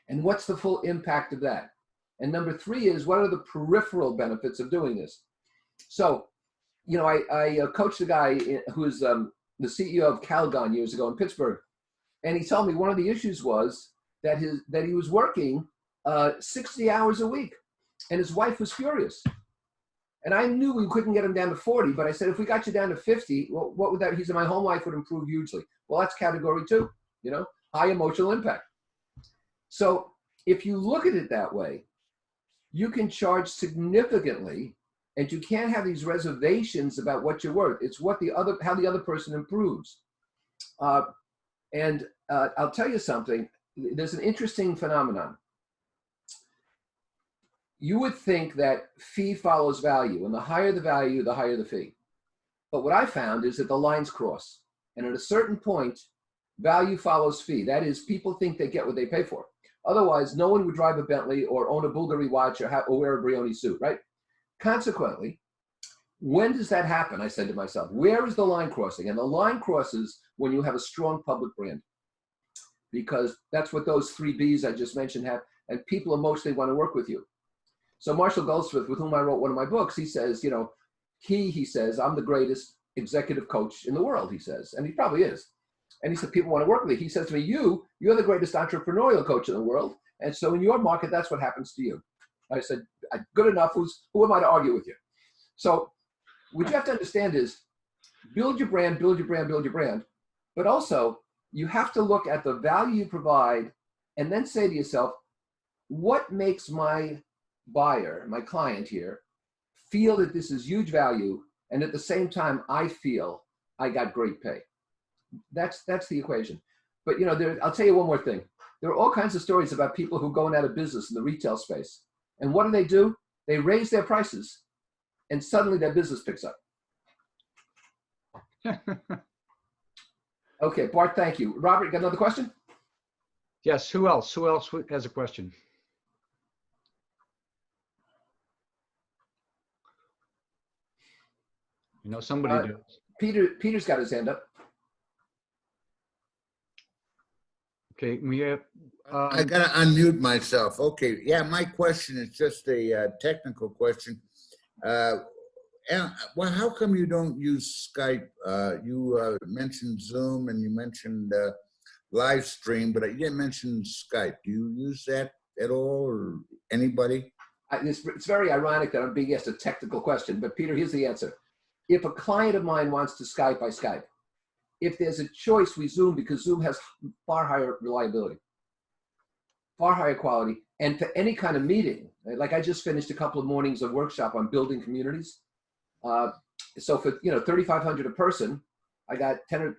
Speaker 2: and what's the full impact of that? And number 3 is, what are the peripheral benefits of doing this? So, you know, I coached a guy who's the CEO of Calgon years ago in Pittsburgh, and he told me one of the issues was that he was working 60 hours a week, and his wife was furious. And I knew we couldn't get him down to 40, but I said, if we got you down to 50, well, what would that? He said, my home life would improve hugely. Well, that's category 2, you know, high emotional impact. So if you look at it that way, you can charge significantly, and you can't have these reservations about what you're worth. It's what how the other person improves. I'll tell you something. There's an interesting phenomenon. You would think that fee follows value, and the higher the value, the higher the fee. But what I found is that the lines cross, and at a certain point, value follows fee. That is, people think they get what they pay for. Otherwise, no one would drive a Bentley or own a Bulgari watch or wear a Brioni suit, right? Consequently, when does that happen? I said to myself, where is the line crossing? And the line crosses when you have a strong public brand, because that's what those 3 B's I just mentioned have, and people emotionally want to work with you. So Marshall Goldsmith, with whom I wrote one of my books, he says, you know, he says, I'm the greatest executive coach in the world, he says, and he probably is. And he said, people want to work with me. He says to me, you're the greatest entrepreneurial coach in the world. And so in your market, that's what happens to you. I said, good enough. Who am I to argue with you? So what you have to understand is build your brand, build your brand, build your brand. But also you have to look at the value you provide and then say to yourself, what makes my buyer, my client here, feel that this is huge value, and at the same time I feel I got great pay. That's the equation. But you know, I'll tell you one more thing. There are all kinds of stories about people who are going out of business in the retail space, and what do? They raise their prices, and suddenly their business picks up. Okay, Bart, thank you. Robert, you got another question?
Speaker 1: Yes. Who else has a question? You know, somebody does.
Speaker 2: Peter's got his hand up.
Speaker 1: Okay, we have.
Speaker 4: I gotta unmute myself. Okay, yeah, my question is just a technical question. Well, how come you don't use Skype? You mentioned Zoom and you mentioned live stream, but you didn't mention Skype. Do you use that at all, or anybody?
Speaker 2: It's very ironic that I'm being asked a technical question, but Peter, here's the answer. If a client of mine wants to Skype, I Skype. If there's a choice, we Zoom, because Zoom has far higher reliability, far higher quality. And for any kind of meeting, like I just finished a couple of mornings of workshop on building communities. So for 3,500 a person, I got 10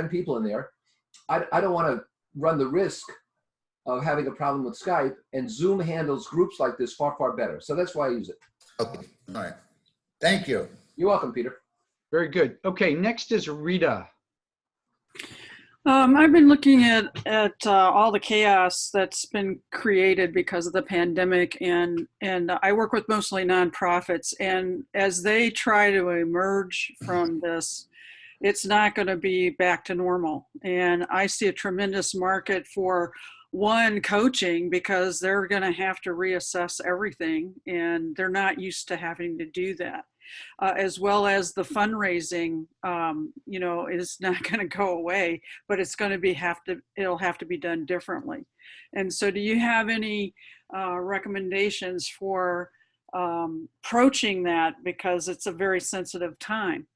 Speaker 2: people in there. I don't want to run the risk of having a problem with Skype, and Zoom handles groups like this far, far better. So that's why I use it.
Speaker 4: Okay, all right. Thank you.
Speaker 2: You're welcome, Peter.
Speaker 1: Very good. Okay, next is Rita.
Speaker 5: I've been looking at all the chaos that's been created because of the pandemic, and I work with mostly nonprofits, and as they try to emerge from this, it's not going to be back to normal. And I see a tremendous market for coaching, because they're going to have to reassess everything, and they're not used to having to do that. As well as the fundraising, is not going to go away, but it's going to it'll have to be done differently. And so do you have any recommendations for approaching that, because it's a very sensitive time.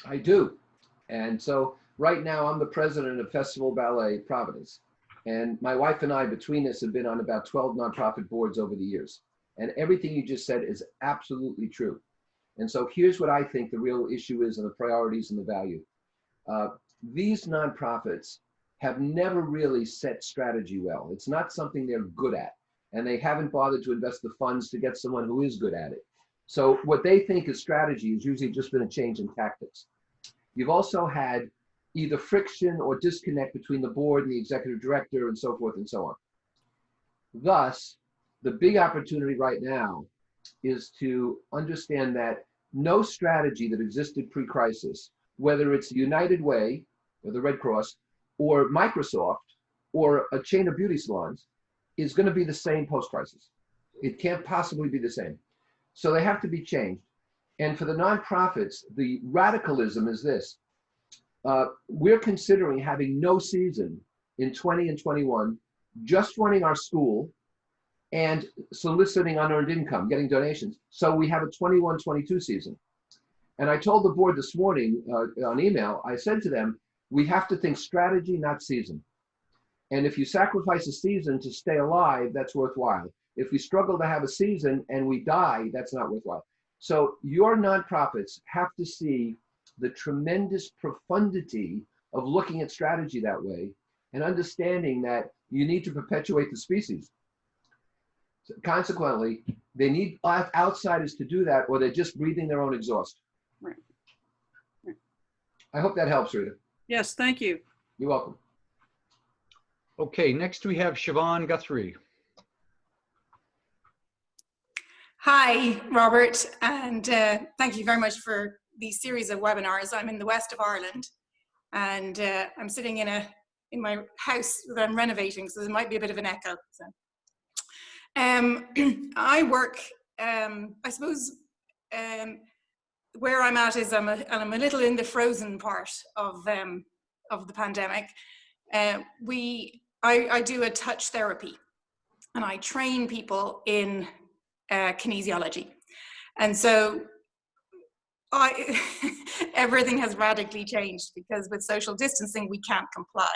Speaker 2: I do. And so right now I'm the president of Festival Ballet Providence. And my wife and I, between us, have been on about 12 nonprofit boards over the years. And everything you just said is absolutely true. And so here's what I think the real issue is, and the priorities and the value. These nonprofits have never really set strategy well. It's not something they're good at. And they haven't bothered to invest the funds to get someone who is good at it. So what they think is strategy has usually just been a change in tactics. You've also had either friction or disconnect between the board and the executive director and so forth and so on. Thus, the big opportunity right now is to understand that no strategy that existed pre-crisis, whether it's the United Way or the Red Cross or Microsoft or a chain of beauty salons, is going to be the same post-crisis. It can't possibly be the same. So they have to be changed. And for the nonprofits, the radicalism is this. We're considering having no season in 20 and 21, just running our school and soliciting unearned income, getting donations. So we have a 21-22 season. And I told the board this morning on email, I said to them, we have to think strategy, not season. And if you sacrifice a season to stay alive, that's worthwhile. If we struggle to have a season and we die, that's not worthwhile. So your nonprofits have to see the tremendous profundity of looking at strategy that way and understanding that you need to perpetuate the species. So consequently, they need outsiders to do that, or they're just breathing their own exhaust.
Speaker 5: Right.
Speaker 2: I hope that helps, Rita.
Speaker 5: Yes, thank you.
Speaker 2: You're welcome.
Speaker 1: Okay, next we have Siobhan Guthrie.
Speaker 6: Hi, Robert, and thank you very much for these series of webinars. I'm in the west of Ireland, and I'm sitting in my house that I'm renovating, so there might be a bit of an echo. So. I work, I suppose, where I'm at is I'm a little in the frozen part of the pandemic. I do a touch therapy, and I train people in kinesiology, and so everything has radically changed, because with social distancing we can't comply,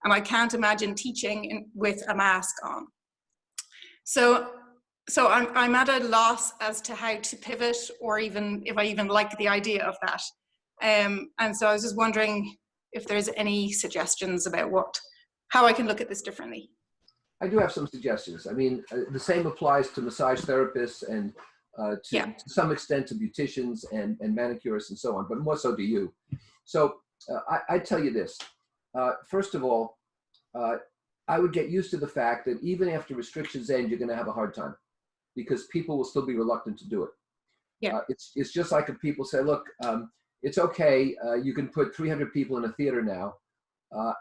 Speaker 6: and I can't imagine teaching with a mask on. So I'm at a loss as to how to pivot, or even if I even like the idea of that. And so I was just wondering if there's any suggestions about how I can look at this differently.
Speaker 2: I do have some suggestions. I mean, the same applies to massage therapists and to some extent to beauticians and manicurists and so on, but more so to you. So I tell you this. First of all, I would get used to the fact that even after restrictions end, you're going to have a hard time, because people will still be reluctant to do it.
Speaker 6: Yeah.
Speaker 2: It's just like if people say, look, it's okay, you can put 300 people in a theater now.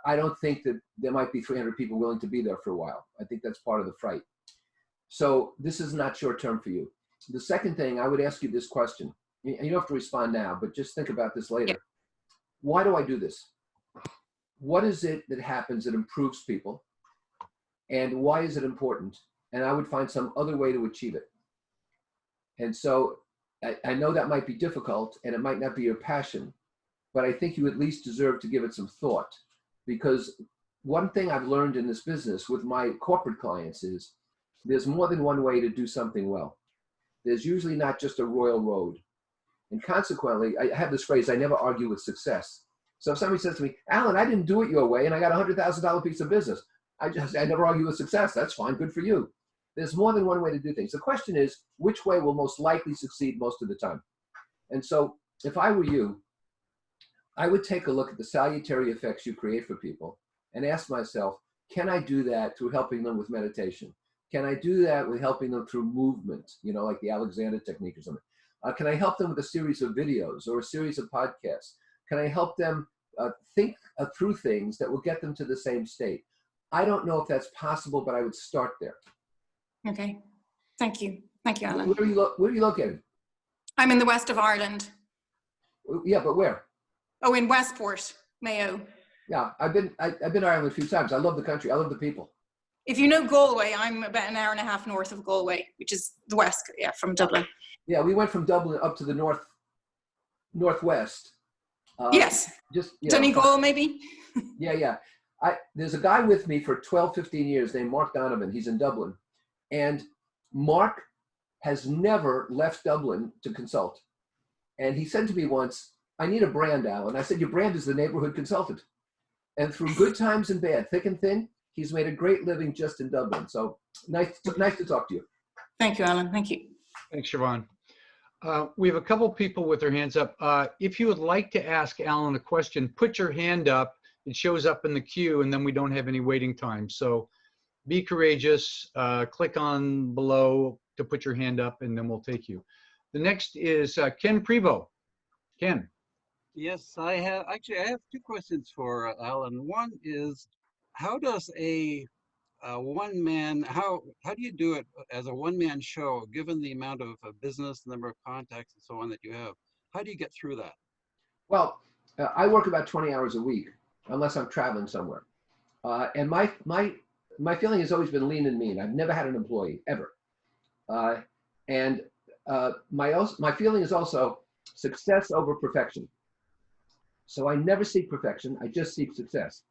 Speaker 2: I don't think that there might be 300 people willing to be there for a while. I think that's part of the fright. So this is not short term for you. The second thing, I would ask you this question. You don't have to respond now, but just think about this later.
Speaker 6: Yeah.
Speaker 2: Why do I do this? What is it that happens that improves people? And why is it important? And I would find some other way to achieve it. And so I know that might be difficult and it might not be your passion, but I think you at least deserve to give it some thought. Because one thing I've learned in this business with my corporate clients is there's more than one way to do something well. There's usually not just a royal road. And consequently, I have this phrase, I never argue with success. So if somebody says to me, Alan, I didn't do it your way and I got a $100,000 piece of business, I never argue with success. That's fine, good for you. There's more than one way to do things. The question is, which way will most likely succeed most of the time? And so if I were you, I would take a look at the salutary effects you create for people and ask myself, can I do that through helping them with meditation? Can I do that with helping them through movement, like the Alexander technique or something? Can I help them with a series of videos or a series of podcasts? Can I help them think through things that will get them to the same state? I don't know if that's possible, but I would start there.
Speaker 6: Okay, thank you. Thank you, Alan.
Speaker 2: Where are you located?
Speaker 6: I'm in the west of Ireland.
Speaker 2: Yeah, but where?
Speaker 6: Oh, in Westport, Mayo.
Speaker 2: Yeah, I've been to Ireland a few times. I love the country. I love the people.
Speaker 6: If you know Galway, I'm about an hour and a half north of Galway, which is the west, yeah, from Dublin.
Speaker 2: Yeah, we went from Dublin up to the northwest.
Speaker 6: Yes.
Speaker 2: Just
Speaker 6: Donegal, maybe?
Speaker 2: Yeah. There's a guy with me for 12, 15 years named Mark Donovan. He's in Dublin. And Mark has never left Dublin to consult. And he said to me once, I need a brand, Alan. I said, your brand is the neighborhood consultant. And through good times and bad, thick and thin, he's made a great living just in Dublin. So nice to talk to you.
Speaker 6: Thank you, Alan. Thank you.
Speaker 1: Thanks, Siobhan. We have a couple people with their hands up. If you would like to ask Alan a question, put your hand up. It shows up in the queue, and then we don't have any waiting time. So be courageous. Click on below to put your hand up, and then we'll take you. The next is Ken Prevost. Ken.
Speaker 7: Yes, I have two questions for Alan. One is, how does a one-man, how do you do it as a one-man show, given the amount of business, number of contacts, and so on that you have? How do you get through that?
Speaker 2: Well, I work about 20 hours a week, unless I'm traveling somewhere. And my feeling has always been lean and mean. I've never had an employee, ever. And my feeling is also success over perfection. So I never seek perfection, I just seek success.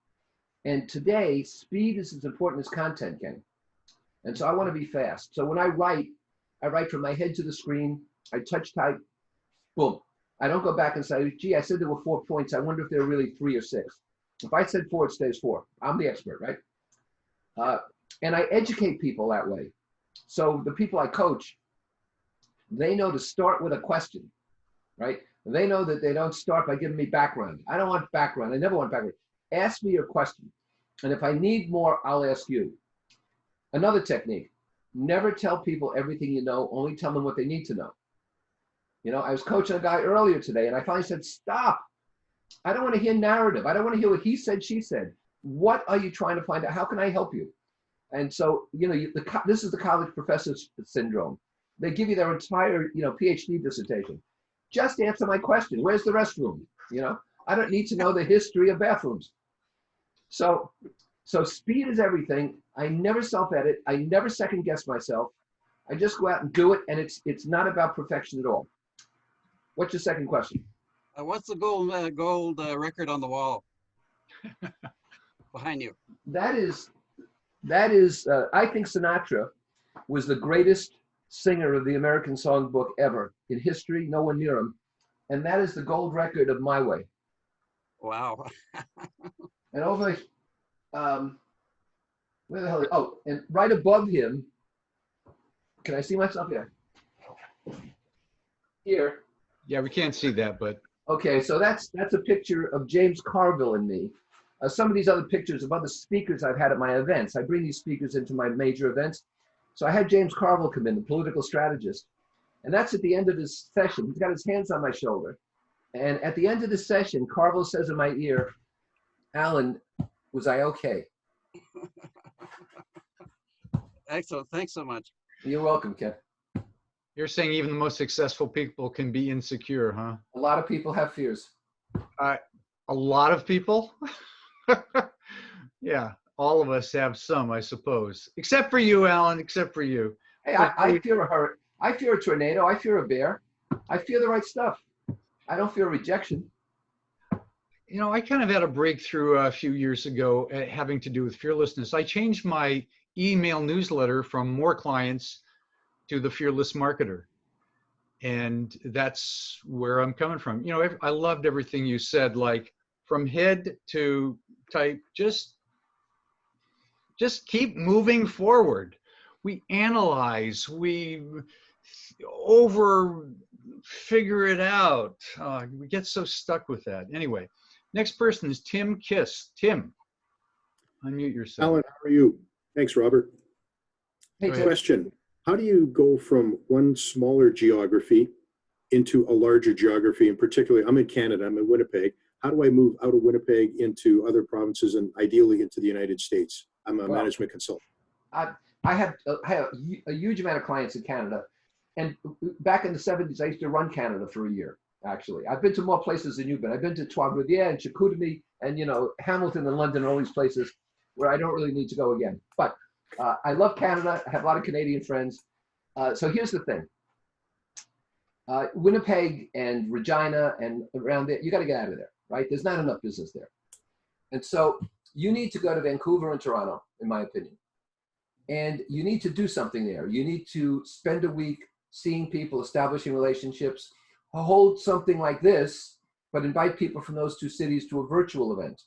Speaker 2: And today, speed is as important as content, Ken. And so I want to be fast. So when I write from my head to the screen, I touch type, boom. I don't go back and say, gee, I said there were 4 points. I wonder if there were really 3 or 6. If I said 4, it stays 4. I'm the expert, right? And I educate people that way. So the people I coach, they know to start with a question, right? They know that they don't start by giving me background. I don't want background. I never want background. Ask me your question. And if I need more, I'll ask you. Another technique, never tell people everything you know, only tell them what they need to know. You know, I was coaching a guy earlier today, and I finally said, stop. I don't want to hear narrative. I don't want to hear what he said, she said. What are you trying to find out? How can I help you? And so, you know, this is the college professor syndrome. They give you their entire, you know, PhD dissertation. Just answer my question. Where's the restroom? You know, I don't need to know the history of bathrooms. So speed is everything. I never self-edit. I never second guess myself. I just go out and do it, and it's not about perfection at all. What's your second question?
Speaker 7: What's the gold record on the wall behind you?
Speaker 2: That is, I think Sinatra was the greatest singer of the American songbook ever in history. No one near him. And that is the gold record of My Way.
Speaker 7: Wow.
Speaker 2: And over, where the hell? Oh, and right above him, can I see myself here? Here.
Speaker 1: Yeah, we can't see that, but.
Speaker 2: Okay, so that's a picture of James Carville and me. Some of these other pictures of other speakers I've had at my events. I bring these speakers into my major events. So I had James Carville come in, the political strategist. And that's at the end of his session. He's got his hands on my shoulder. And at the end of the session, Carville says in my ear, Alan, was I okay?
Speaker 7: Excellent. Thanks so much.
Speaker 2: You're welcome, Ken.
Speaker 1: You're saying even the most successful people can be insecure, huh?
Speaker 2: A lot of people have fears.
Speaker 1: A lot of people? Yeah, all of us have some, I suppose. Except for you, Alan, except for you.
Speaker 2: Hey, I fear a hurricane. I fear a tornado. I fear a bear. I fear the right stuff. I don't fear rejection.
Speaker 1: You know, I kind of had a breakthrough a few years ago having to do with fearlessness. I changed my email newsletter from More Clients to the Fearless Marketer. And that's where I'm coming from. You know, I loved everything you said, like from head to type, just keep moving forward. We analyze, we over figure it out. We get so stuck with that. Anyway, next person is Tim Kiss. Tim, unmute yourself.
Speaker 8: Alan, how are you? Thanks, Robert.
Speaker 2: Hey,
Speaker 8: Question. How do you go from one smaller geography into a larger geography? And particularly, I'm in Canada, I'm in Winnipeg. How do I move out of Winnipeg into other provinces and ideally into the United States? I'm a management consultant.
Speaker 2: I have a huge amount of clients in Canada. And back in the 70s, I used to run Canada for a year, actually. I've been to more places than you've been. I've been to Trois-Rivières and Chicoutimi and, you know, Hamilton and London and all these places where I don't really need to go again. But I love Canada. I have a lot of Canadian friends. So here's the thing. Winnipeg and Regina and around there, you got to get out of there, right? There's not enough business there. And so you need to go to Vancouver and Toronto, in my opinion. And you need to do something there. You need to spend a week seeing people, establishing relationships, hold something like this, but invite people from those two cities to a virtual event.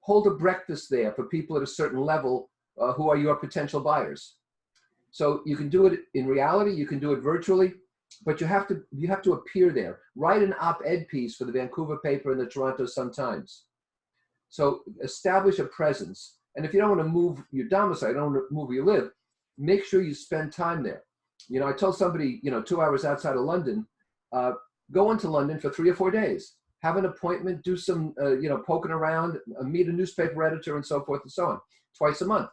Speaker 2: Hold a breakfast there for people at a certain level who are your potential buyers. So you can do it in reality, you can do it virtually, but you have to appear there. Write an op-ed piece for the Vancouver paper and the Toronto Sun-Times. So establish a presence. And if you don't want to move your domicile, don't want to move where you live, make sure you spend time there. You know, I told somebody, 2 hours outside of London, go into London for 3 or 4 days. Have an appointment, do some, poking around, meet a newspaper editor and so forth and so on, twice a month.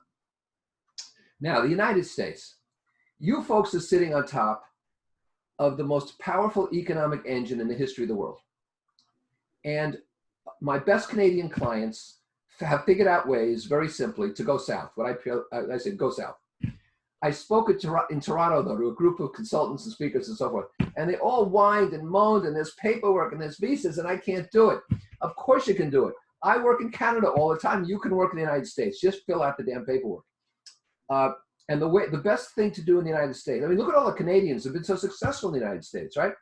Speaker 2: Now, the United States, you folks are sitting on top of the most powerful economic engine in the history of the world. And my best Canadian clients have figured out ways, very simply, to go south. I said, go south. I spoke in Toronto, though, to a group of consultants and speakers and so forth, and they all whined and moaned, and there's paperwork and there's visas, and I can't do it. Of course you can do it. I work in Canada all the time. You can work in the United States. Just fill out the damn paperwork. And the best thing to do in the United States, I mean, look at all the Canadians who have been so successful in the United States, right?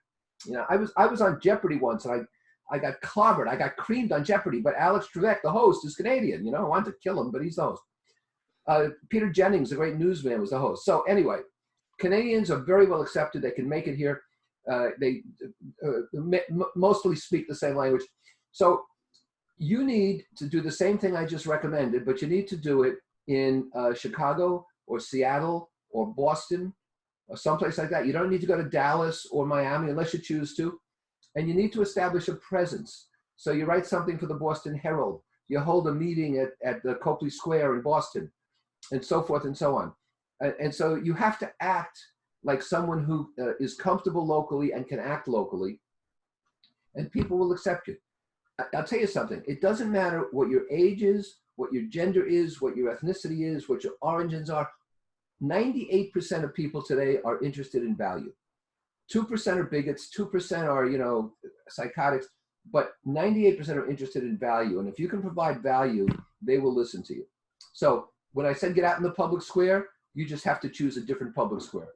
Speaker 2: I was on Jeopardy once, and I got clobbered. I got creamed on Jeopardy, but Alex Trebek, the host, is Canadian. I wanted to kill him, but he's the host. Peter Jennings, a great newsman, was the host. So anyway, Canadians are very well accepted. They can make it here. They mostly speak the same language. So you need to do the same thing I just recommended, but you need to do it in Chicago or Seattle or Boston or someplace like that. You don't need to go to Dallas or Miami unless you choose to. And you need to establish a presence. So you write something for the Boston Herald. You hold a meeting at the Copley Square in Boston, and so forth and so on. And so you have to act like someone who is comfortable locally and can act locally, and people will accept you. I'll tell you something. It doesn't matter what your age is, what your gender is, what your ethnicity is, what your origins are. 98% of people today are interested in value. 2% are bigots, 2% are, psychotics, but 98% are interested in value. And if you can provide value, they will listen to you. So when I said get out in the public square, you just have to choose a different public square.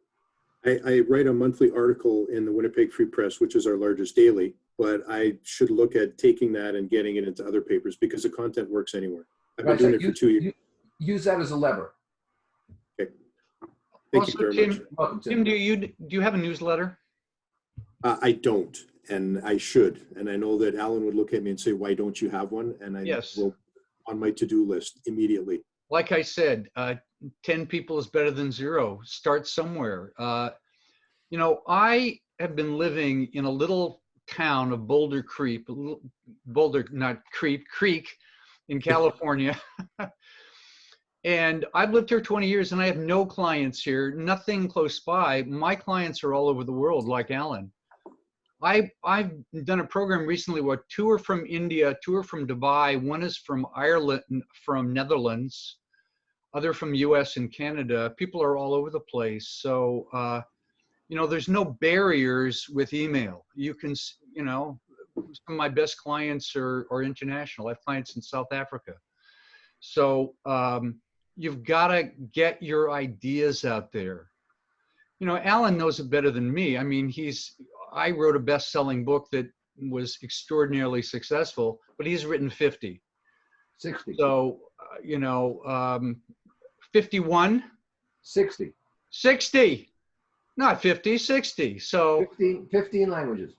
Speaker 8: I write a monthly article in the Winnipeg Free Press, which is our largest daily, but I should look at taking that and getting it into other papers because the content works anywhere. I've been doing it for 2 years.
Speaker 2: Use that as a lever.
Speaker 8: Okay. Thank you very much.
Speaker 2: Welcome,
Speaker 1: Tim, do you have a newsletter?
Speaker 8: I don't, and I should. And I know that Alan would look at me and say, why don't you have one? And I will on my to-do list immediately.
Speaker 1: Like I said, 10 people is better than 0. Start somewhere. I have been living in a little town of Boulder Creek in California. And I've lived here 20 years and I have no clients here, nothing close by. My clients are all over the world, like Alan. I've done a program recently where 2 are from India, 2 are from Dubai, 1 is from Ireland, from Netherlands, other from US and Canada. People are all over the place. So, there's no barriers with email. You can, some of my best clients are international. I have clients in South Africa. So you've got to get your ideas out there. Alan knows it better than me. I mean, I wrote a best-selling book that was extraordinarily successful, but he's written 50.
Speaker 2: 60.
Speaker 1: So, 51?
Speaker 2: 60.
Speaker 1: 60. Not 50, 60. So
Speaker 2: 15 languages.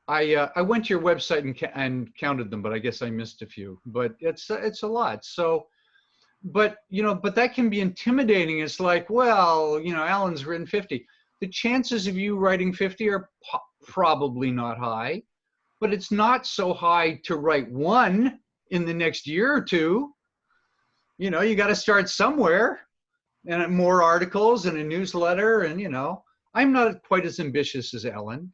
Speaker 1: I went to your website and counted them, but I guess I missed a few. But it's a lot. So, but that can be intimidating. It's like, well, Alan's written 50. The chances of you writing 50 are probably not high, but it's not so high to write 1 in the next year or 2. You got to start somewhere, and more articles and a newsletter, and I'm not quite as ambitious as Alan.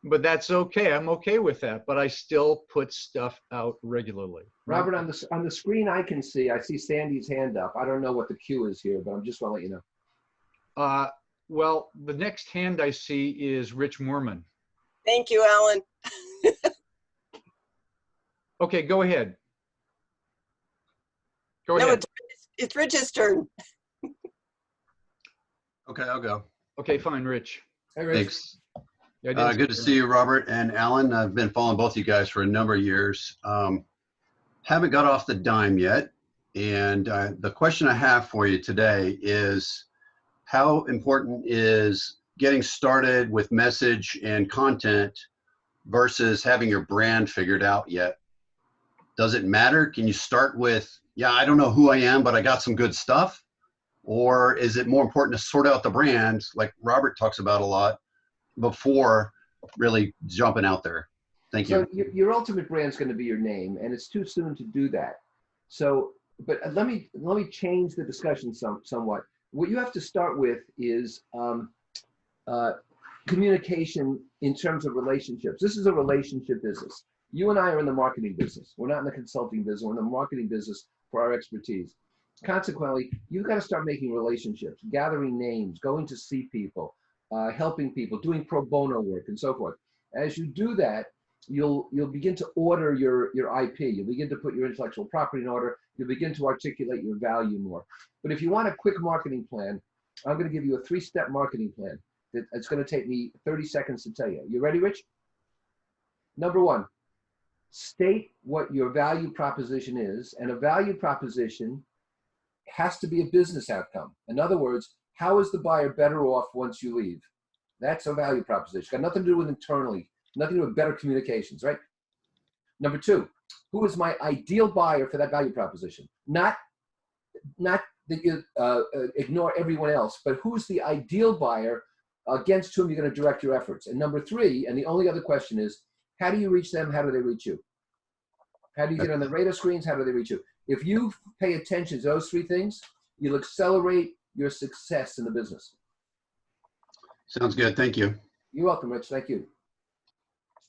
Speaker 1: but that's okay. I'm okay with that. But I still put stuff out regularly. Right?
Speaker 2: Robert, on the screen I see Sandy's hand up. I don't know what the cue is here, but I'm just want to let you know.
Speaker 1: Well, the next hand I see is Rich Moorman.
Speaker 9: Thank you, Alan.
Speaker 1: Okay, go ahead. Go
Speaker 9: No,
Speaker 1: ahead.
Speaker 9: it's Rich's turn.
Speaker 10: Okay, I'll go.
Speaker 1: Okay, fine, Rich.
Speaker 2: Hey, Rich.
Speaker 10: Thanks.
Speaker 1: Yeah, I didn't
Speaker 10: Good to see you, Robert and Alan. I've been following both you guys for a number of years. Haven't got off the dime yet. And the question I have for you today is, how important is getting started with message and content versus having your brand figured out yet? Does it matter? Can you start with, yeah, I don't know who I am, but I got some good stuff? Or is it more important to sort out the brand, like Robert talks about a lot, before really jumping out there? Thank you.
Speaker 2: So your ultimate brand is going to be your name, and it's too soon to do that. So, but let me change the discussion somewhat. What you have to start with is communication in terms of relationships. This is a relationship business. You and I are in the marketing business. We're not in the consulting business. We're in the marketing business for our expertise. Consequently, you've got to start making relationships, gathering names, going to see people, helping people, doing pro bono work, and so forth. As you do that, you'll begin to order your IP. You'll begin to put your intellectual property in order. You'll begin to articulate your value more. But if you want a quick marketing plan, I'm going to give you a 3-step marketing plan. It's going to take me 30 seconds to tell you. You ready, Rich? Number 1, state what your value proposition is, and a value proposition has to be a business outcome. In other words, how is the buyer better off once you leave? That's a value proposition. Got nothing to do with internally, nothing to do with better communications, right? Number 2, who is my ideal buyer for that value proposition? Not that you ignore everyone else, but who's the ideal buyer against whom you're going to direct your efforts? And number 3, and the only other question is, how do you reach them? How do they reach you? How do you get on the radar screens? How do they reach you? If you pay attention to those 3 things, you'll accelerate your success in the business.
Speaker 10: Sounds good. Thank you.
Speaker 2: You're welcome, Rich. Thank you.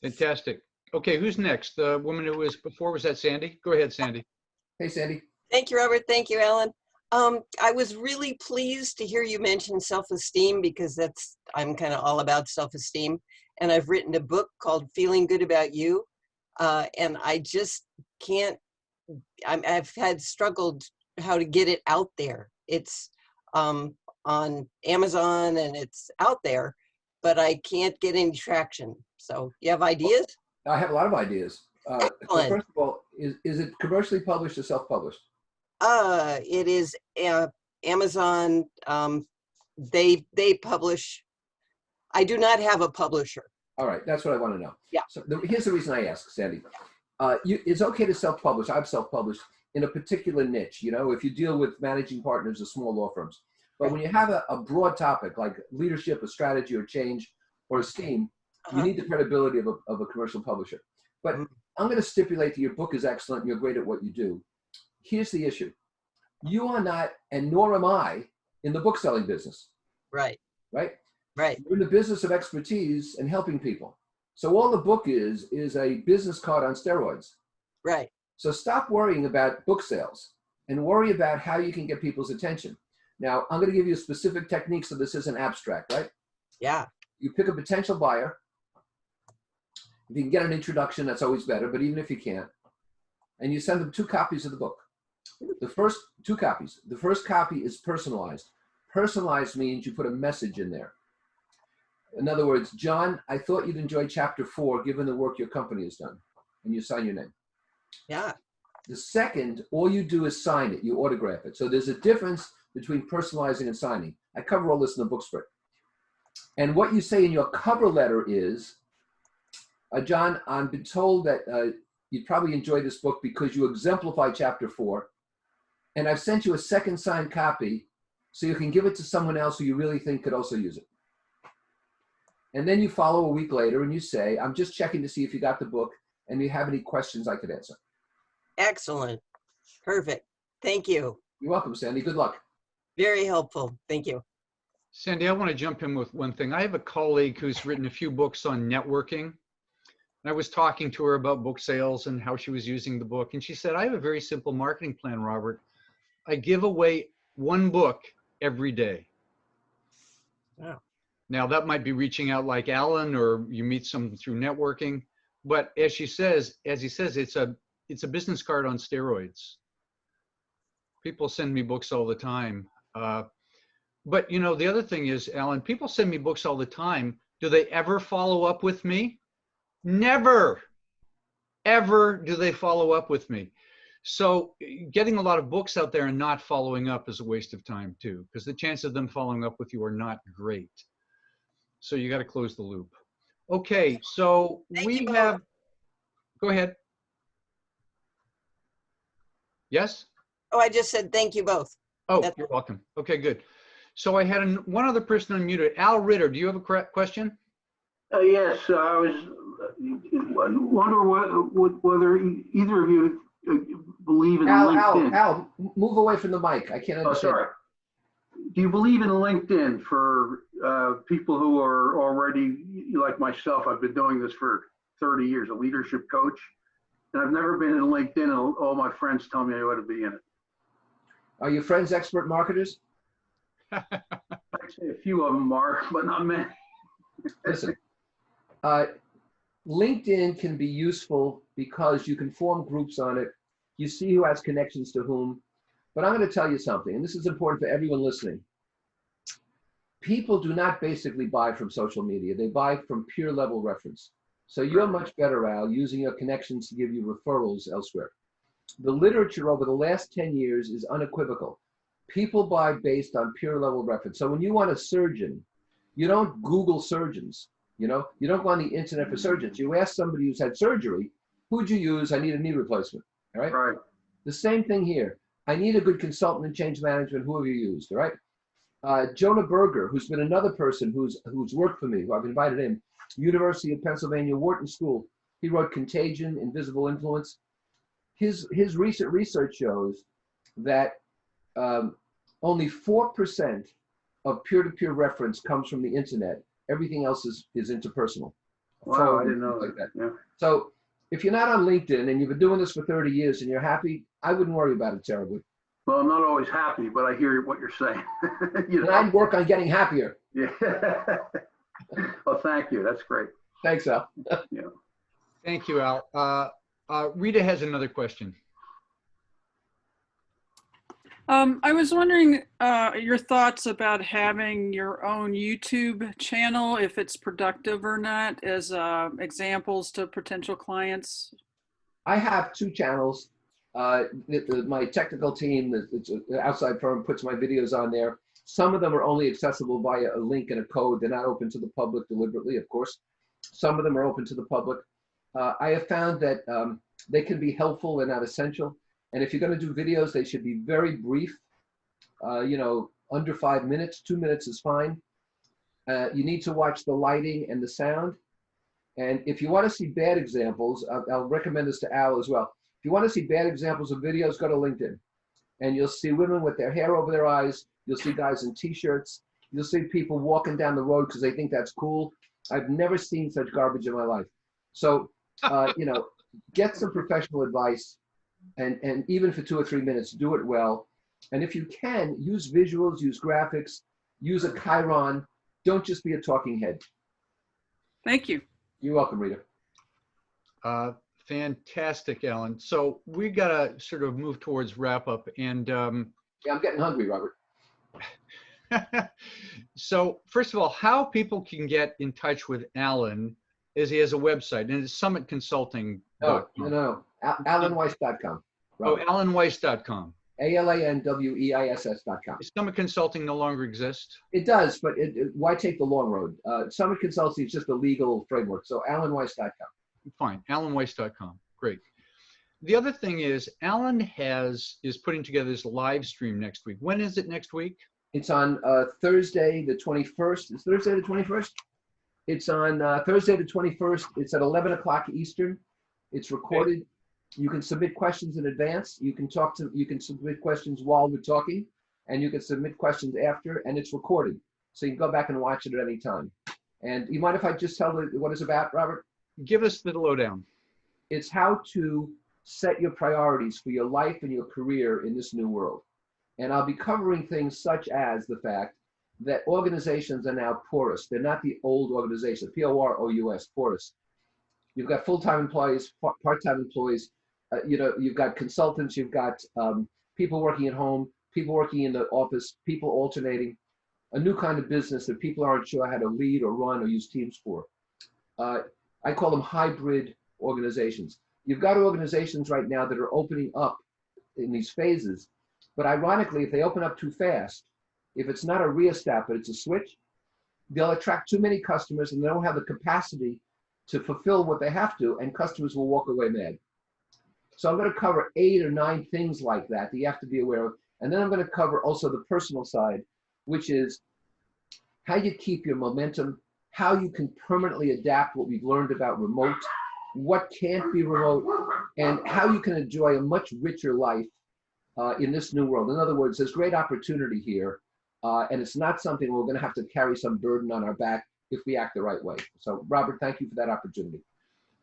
Speaker 1: Fantastic. Okay, who's next? The woman who was before, was that Sandy? Go ahead, Sandy.
Speaker 2: Hey, Sandy.
Speaker 9: Thank you, Robert. Thank you, Alan. I was really pleased to hear you mention self-esteem, because I'm kind of all about self-esteem. And I've written a book called Feeling Good About You. And I just can't, I've struggled how to get it out there. It's on Amazon and it's out there, but I can't get any traction. So you have ideas?
Speaker 2: I have a lot of ideas. So first of all, is it commercially published or self-published?
Speaker 9: It is Amazon. They publish. I do not have a publisher.
Speaker 2: All right, that's what I want to know.
Speaker 9: Yeah.
Speaker 2: So here's the reason I ask, Sandy. It's okay to self-publish. I've self-published in a particular niche. You know, if you deal with managing partners of small law firms. But when you have a broad topic like leadership, or strategy, or change, or esteem, you need the credibility of a commercial publisher. But I'm going to stipulate that your book is excellent and you're great at what you do. Here's the issue. You are not, and nor am I, in the book selling business.
Speaker 9: Right.
Speaker 2: Right?
Speaker 9: Right.
Speaker 2: We're in the business of expertise and helping people. So all the book is a business card on steroids.
Speaker 9: Right.
Speaker 2: So stop worrying about book sales and worry about how you can get people's attention. Now, I'm going to give you a specific technique so this isn't abstract, right?
Speaker 9: Yeah.
Speaker 2: You pick a potential buyer. If you can get an introduction, that's always better, but even if you can't, and you send them 2 copies of the book. The first 2 copies. The first copy is personalized. Personalized means you put a message in there. In other words, John, I thought you'd enjoy chapter 4 given the work your company has done. And you sign your name.
Speaker 9: Yeah.
Speaker 2: The second, all you do is sign it. You autograph it. So there's a difference between personalizing and signing. I cover all this in the book spread. And what you say in your cover letter is, John, I've been told that you'd probably enjoy this book because you exemplify chapter 4. And I've sent you a second signed copy so you can give it to someone else who you really think could also use it. And then you follow a week later and you say, I'm just checking to see if you got the book and you have any questions I could answer.
Speaker 9: Excellent. Perfect. Thank you.
Speaker 2: You're welcome, Sandy. Good luck.
Speaker 9: Very helpful. Thank you.
Speaker 1: Sandy, I want to jump in with one thing. I have a colleague who's written a few books on networking. And I was talking to her about book sales and how she was using the book. And she said, I have a very simple marketing plan, Robert. I give away one book every day.
Speaker 11: Yeah.
Speaker 1: Now that might be reaching out like Alan, or you meet someone through networking. But as he says, it's a business card on steroids. People send me books all the time. But you know, the other thing is, Alan, people send me books all the time. Do they ever follow up with me? Never, ever do they follow up with me. So getting a lot of books out there and not following up is a waste of time too, because the chances of them following up with you are not great. So you got to close the loop. Okay, so we have, go ahead. Yes?
Speaker 9: Oh, I just said thank you both.
Speaker 1: Oh, you're welcome. Okay, good. So I had one other person unmuted. Al Ritter, do you have a question?
Speaker 12: Yes, I was wondering whether either of you believe in LinkedIn.
Speaker 2: Al, move away from the mic. I can't understand.
Speaker 12: Oh, sorry. Do you believe in LinkedIn for people who are already, like myself? I've been doing this for 30 years, a leadership coach, and I've never been in LinkedIn, and all my friends tell me I ought to be in it.
Speaker 2: Are your friends expert marketers?
Speaker 12: I'd say a few of them are, but not many.
Speaker 2: Listen, LinkedIn can be useful because you can form groups on it. You see who has connections to whom. But I'm going to tell you something, and this is important for everyone listening. People do not basically buy from social media. They buy from peer level reference. So you're much better, Al, using your connections to give you referrals elsewhere. The literature over the last 10 years is unequivocal. People buy based on peer level reference. So when you want a surgeon, you don't Google surgeons. You know, you don't go on the internet for surgeons. You ask somebody who's had surgery, who'd you use? I need a knee replacement. All right.
Speaker 12: Right.
Speaker 2: The same thing here. I need a good consultant in change management. Who have you used? All right. Jonah Berger, who's been another person who's worked for me, who I've invited in, University of Pennsylvania Wharton School. He wrote Contagion, Invisible Influence. His recent research shows that only 4% of peer-to-peer reference comes from the internet. Everything else is interpersonal.
Speaker 12: Wow, I didn't know that. Yeah.
Speaker 2: So if you're not on LinkedIn and you've been doing this for 30 years and you're happy, I wouldn't worry about it terribly.
Speaker 12: Well, I'm not always happy, but I hear what you're saying.
Speaker 2: You know? And I'd work on getting happier.
Speaker 12: Yeah. Well, thank you. That's great.
Speaker 2: Thanks, Al.
Speaker 12: Yeah.
Speaker 1: Thank you, Al. Rita has another question.
Speaker 5: I was wondering your thoughts about having your own YouTube channel, if it's productive or not, as examples to potential clients.
Speaker 2: I have 2 channels. My technical team, it's an outside firm, puts my videos on there. Some of them are only accessible via a link and a code. They're not open to the public deliberately, of course. Some of them are open to the public. I have found that they can be helpful and not essential. And if you're going to do videos, they should be very brief, you know, under 5 minutes. 2 minutes is fine. You need to watch the lighting and the sound. And if you want to see bad examples, I'll recommend this to Al as well. If you want to see bad examples of videos, go to LinkedIn. And you'll see women with their hair over their eyes. You'll see guys in T-shirts. You'll see people walking down the road because they think that's cool. I've never seen such garbage in my life. So, you know, get some professional advice. And even for 2 or 3 minutes, do it well. And if you can, use visuals, use graphics, use a chyron. Don't just be a talking head.
Speaker 5: Thank you.
Speaker 2: You're welcome, Rita.
Speaker 1: Fantastic, Alan. So we got to sort of move towards wrap up. And
Speaker 2: yeah, I'm getting hungry, Robert.
Speaker 1: So first of all, how people can get in touch with Alan is he has a website, and it's summitconsulting.com.
Speaker 2: No. AlanWeiss.com.
Speaker 1: Robert. Oh, AlanWeiss.com.
Speaker 2: AlanWeiss.com.
Speaker 1: Does Summit Consulting no longer exist?
Speaker 2: It does, but why take the long road? Summit Consulting is just a legal framework. So AlanWeiss.com.
Speaker 1: Fine, AlanWeiss.com. Great. The other thing is, Alan is putting together this live stream next week. When is it next week?
Speaker 2: It's on Thursday the 21st. Is Thursday the 21st? It's on Thursday the 21st. It's at 11 o'clock Eastern. It's recorded. Okay. You can submit questions in advance. You can submit questions while we're talking, and you can submit questions after, and it's recorded. so you can go back and watch it at any time. And you mind if I just tell what it's about, Robert?
Speaker 1: Give us the lowdown.
Speaker 2: It's how to set your priorities for your life and your career in this new world. And I'll be covering things such as the fact that organizations are now porous. They're not the old organizations, P-O-R-O-U-S, porous. You've got full-time employees, part-time employees, you've got consultants, you've got people working at home, people working in the office, people alternating, a new kind of business that people aren't sure how to lead or run or use teams for. I call them hybrid organizations. You've got organizations right now that are opening up in these phases, but ironically, if they open up too fast, if it's not a rheostat, but it's a switch, they'll attract too many customers and they don't have the capacity to fulfill what they have to, and customers will walk away mad. So I'm going to cover 8 or 9 things like that you have to be aware of. And then I'm going to cover also the personal side, which is how you keep your momentum, how you can permanently adapt what we've learned about remote, what can't be remote, and how you can enjoy a much richer life in this new world. In other words, there's great opportunity here, and it's not something we're going to have to carry some burden on our back if we act the right way. So, Robert, thank you for that opportunity.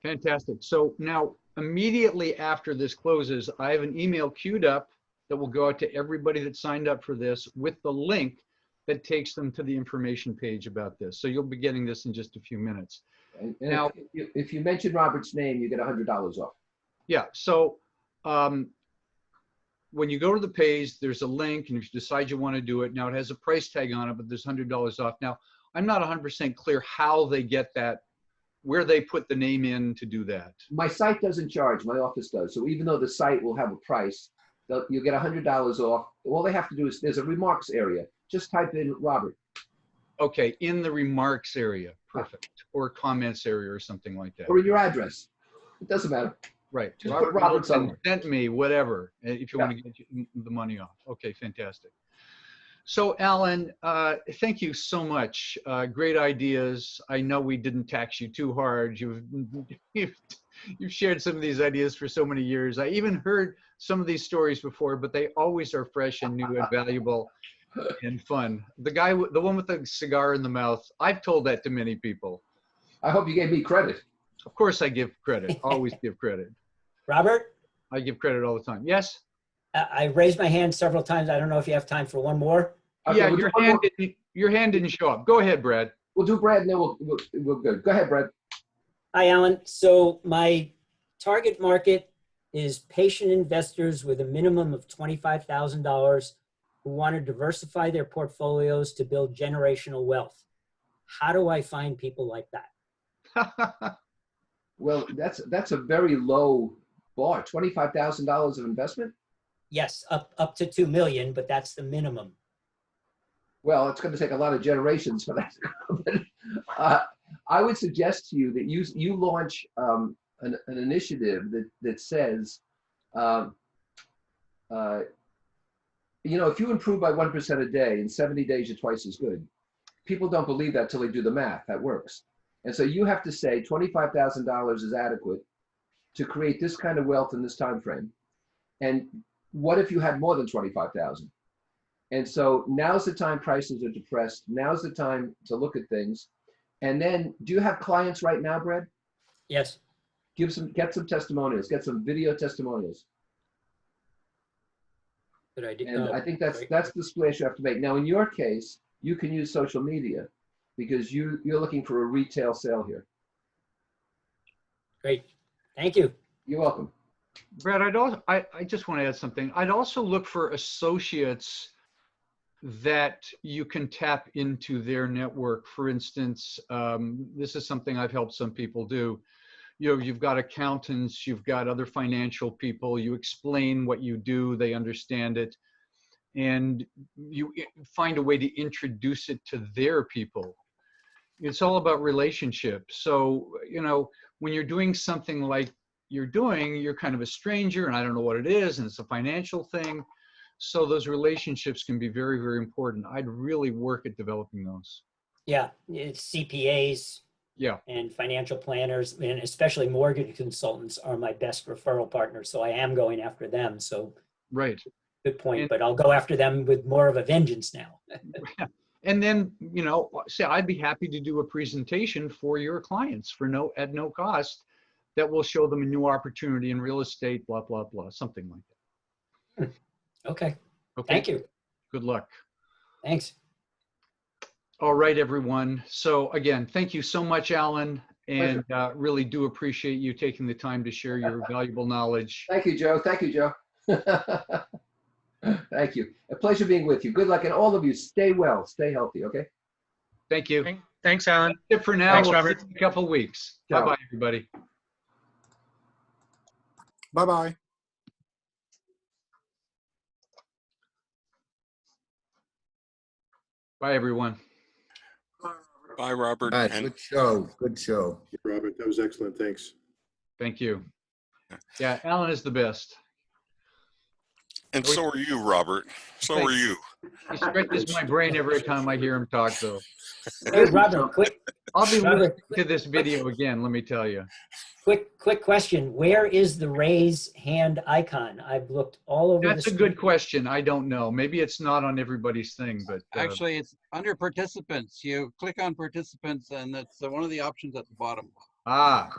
Speaker 1: Fantastic. So now, immediately after this closes, I have an email queued up that will go out to everybody that signed up for this with the link that takes them to the information page about this. So you'll be getting this in just a few minutes.
Speaker 2: And now, if you mention Robert's name, you get $100 off.
Speaker 1: Yeah. So when you go to the page, there's a link, and if you decide you want to do it, now it has a price tag on it, but there's $100 off. Now, I'm not 100% clear how they get that, where they put the name in to do that.
Speaker 2: My site doesn't charge, my office does. So even though the site will have a price, you get $100 off. All they have to do is, there's a remarks area. Just type in Robert.
Speaker 1: Okay, in the remarks area, perfect. Or comments area or something like that.
Speaker 2: Or in your address. It doesn't matter.
Speaker 1: Right.
Speaker 2: Just put Robert somewhere.
Speaker 1: Sent me, whatever, if you want to get the money off. Okay, fantastic. So Alan, thank you so much. Great ideas. I know we didn't tax you too hard. You've shared some of these ideas for so many years. I even heard some of these stories before, but they always are fresh and new and valuable and fun. The one with the cigar in the mouth, I've told that to many people.
Speaker 2: I hope you gave me credit.
Speaker 1: Of course I give credit. Always give credit.
Speaker 11: Robert?
Speaker 1: I give credit all the time. Yes?
Speaker 11: I raised my hand several times. I don't know if you have time for one more.
Speaker 2: Okay,
Speaker 1: yeah, your hand didn't show up. Go ahead, Brad.
Speaker 2: We'll do Brad and then we'll go. Go ahead, Brad.
Speaker 11: Hi, Alan. So my target market is patient investors with a minimum of $25,000 who want to diversify their portfolios to build generational wealth. How do I find people like that?
Speaker 2: Well, that's a very low bar. $25,000 of investment?
Speaker 11: Yes, up to 2 million, but that's the minimum.
Speaker 2: Well, it's going to take a lot of generations for that to come. I would suggest to you that you launch an initiative that says, if you improve by 1% a day, in 70 days, you're twice as good. People don't believe that till they do the math. That works. And so you have to say $25,000 is adequate to create this kind of wealth in this time frame. And what if you had more than 25,000? And so now's the time prices are depressed. Now's the time to look at things. And then, do you have clients right now, Brad?
Speaker 11: Yes.
Speaker 2: Get some testimonials. Get some video testimonials.
Speaker 11: Good idea.
Speaker 2: And I think that's the splash you have to make. Now, in your case, you can use social media because you're looking for a retail sale here.
Speaker 11: Great. Thank you.
Speaker 2: You're welcome.
Speaker 1: Brad, I just want to add something. I'd also look for associates that you can tap into their network. For instance, this is something I've helped some people do. You've got accountants, you've got other financial people, you explain what you do, they understand it, and you find a way to introduce it to their people. It's all about relationships. So, when you're doing something like you're doing, you're kind of a stranger and I don't know what it is, and it's a financial thing. So those relationships can be very, very important. I'd really work at developing those.
Speaker 11: Yeah, it's CPAs.
Speaker 1: Yeah.
Speaker 11: And financial planners, and especially mortgage consultants are my best referral partners. So I am going after them. So
Speaker 1: right.
Speaker 11: Good point, but I'll go after them with more of a vengeance now.
Speaker 1: And then, you know, say I'd be happy to do a presentation for your clients for at no cost that will show them a new opportunity in real estate, blah, blah, blah, something like that.
Speaker 11: Okay.
Speaker 1: Okay.
Speaker 11: Thank you.
Speaker 1: Good luck.
Speaker 11: Thanks.
Speaker 1: All right, everyone. So again, thank you so much, Alan, and really do appreciate you taking the time to share your valuable knowledge.
Speaker 2: Thank you, Joe. Thank you, Joe. Thank you. A pleasure being with you. Good luck, and all of you stay well, stay healthy, okay?
Speaker 1: Thank you.
Speaker 13: Thanks, Alan.
Speaker 1: That's it for now.
Speaker 13: Thanks,
Speaker 1: We'll
Speaker 13: Robert.
Speaker 1: see you in a couple of weeks.
Speaker 2: Ciao.
Speaker 1: Bye-bye, everybody.
Speaker 13: Bye-bye.
Speaker 1: Bye, everyone.
Speaker 14: Bye, Robert.
Speaker 4: All right,
Speaker 14: And
Speaker 4: good show. Good show.
Speaker 8: Robert, that was excellent. Thanks.
Speaker 1: Thank you. Yeah, Alan is the best.
Speaker 14: so are you, Robert. So are you.
Speaker 1: He stretches my brain every time I hear him talk, though.
Speaker 11: Hey, Robert, quick.
Speaker 1: I'll be
Speaker 11: Robert,
Speaker 1: listening to this video again, let me tell you.
Speaker 11: Quick question. Where is the raise hand icon? I've looked all over
Speaker 1: That's a good question. I don't know. Maybe it's not on everybody's thing, but
Speaker 7: Actually, it's under participants. You click on participants, and that's one of the options at the bottom.
Speaker 1: ah.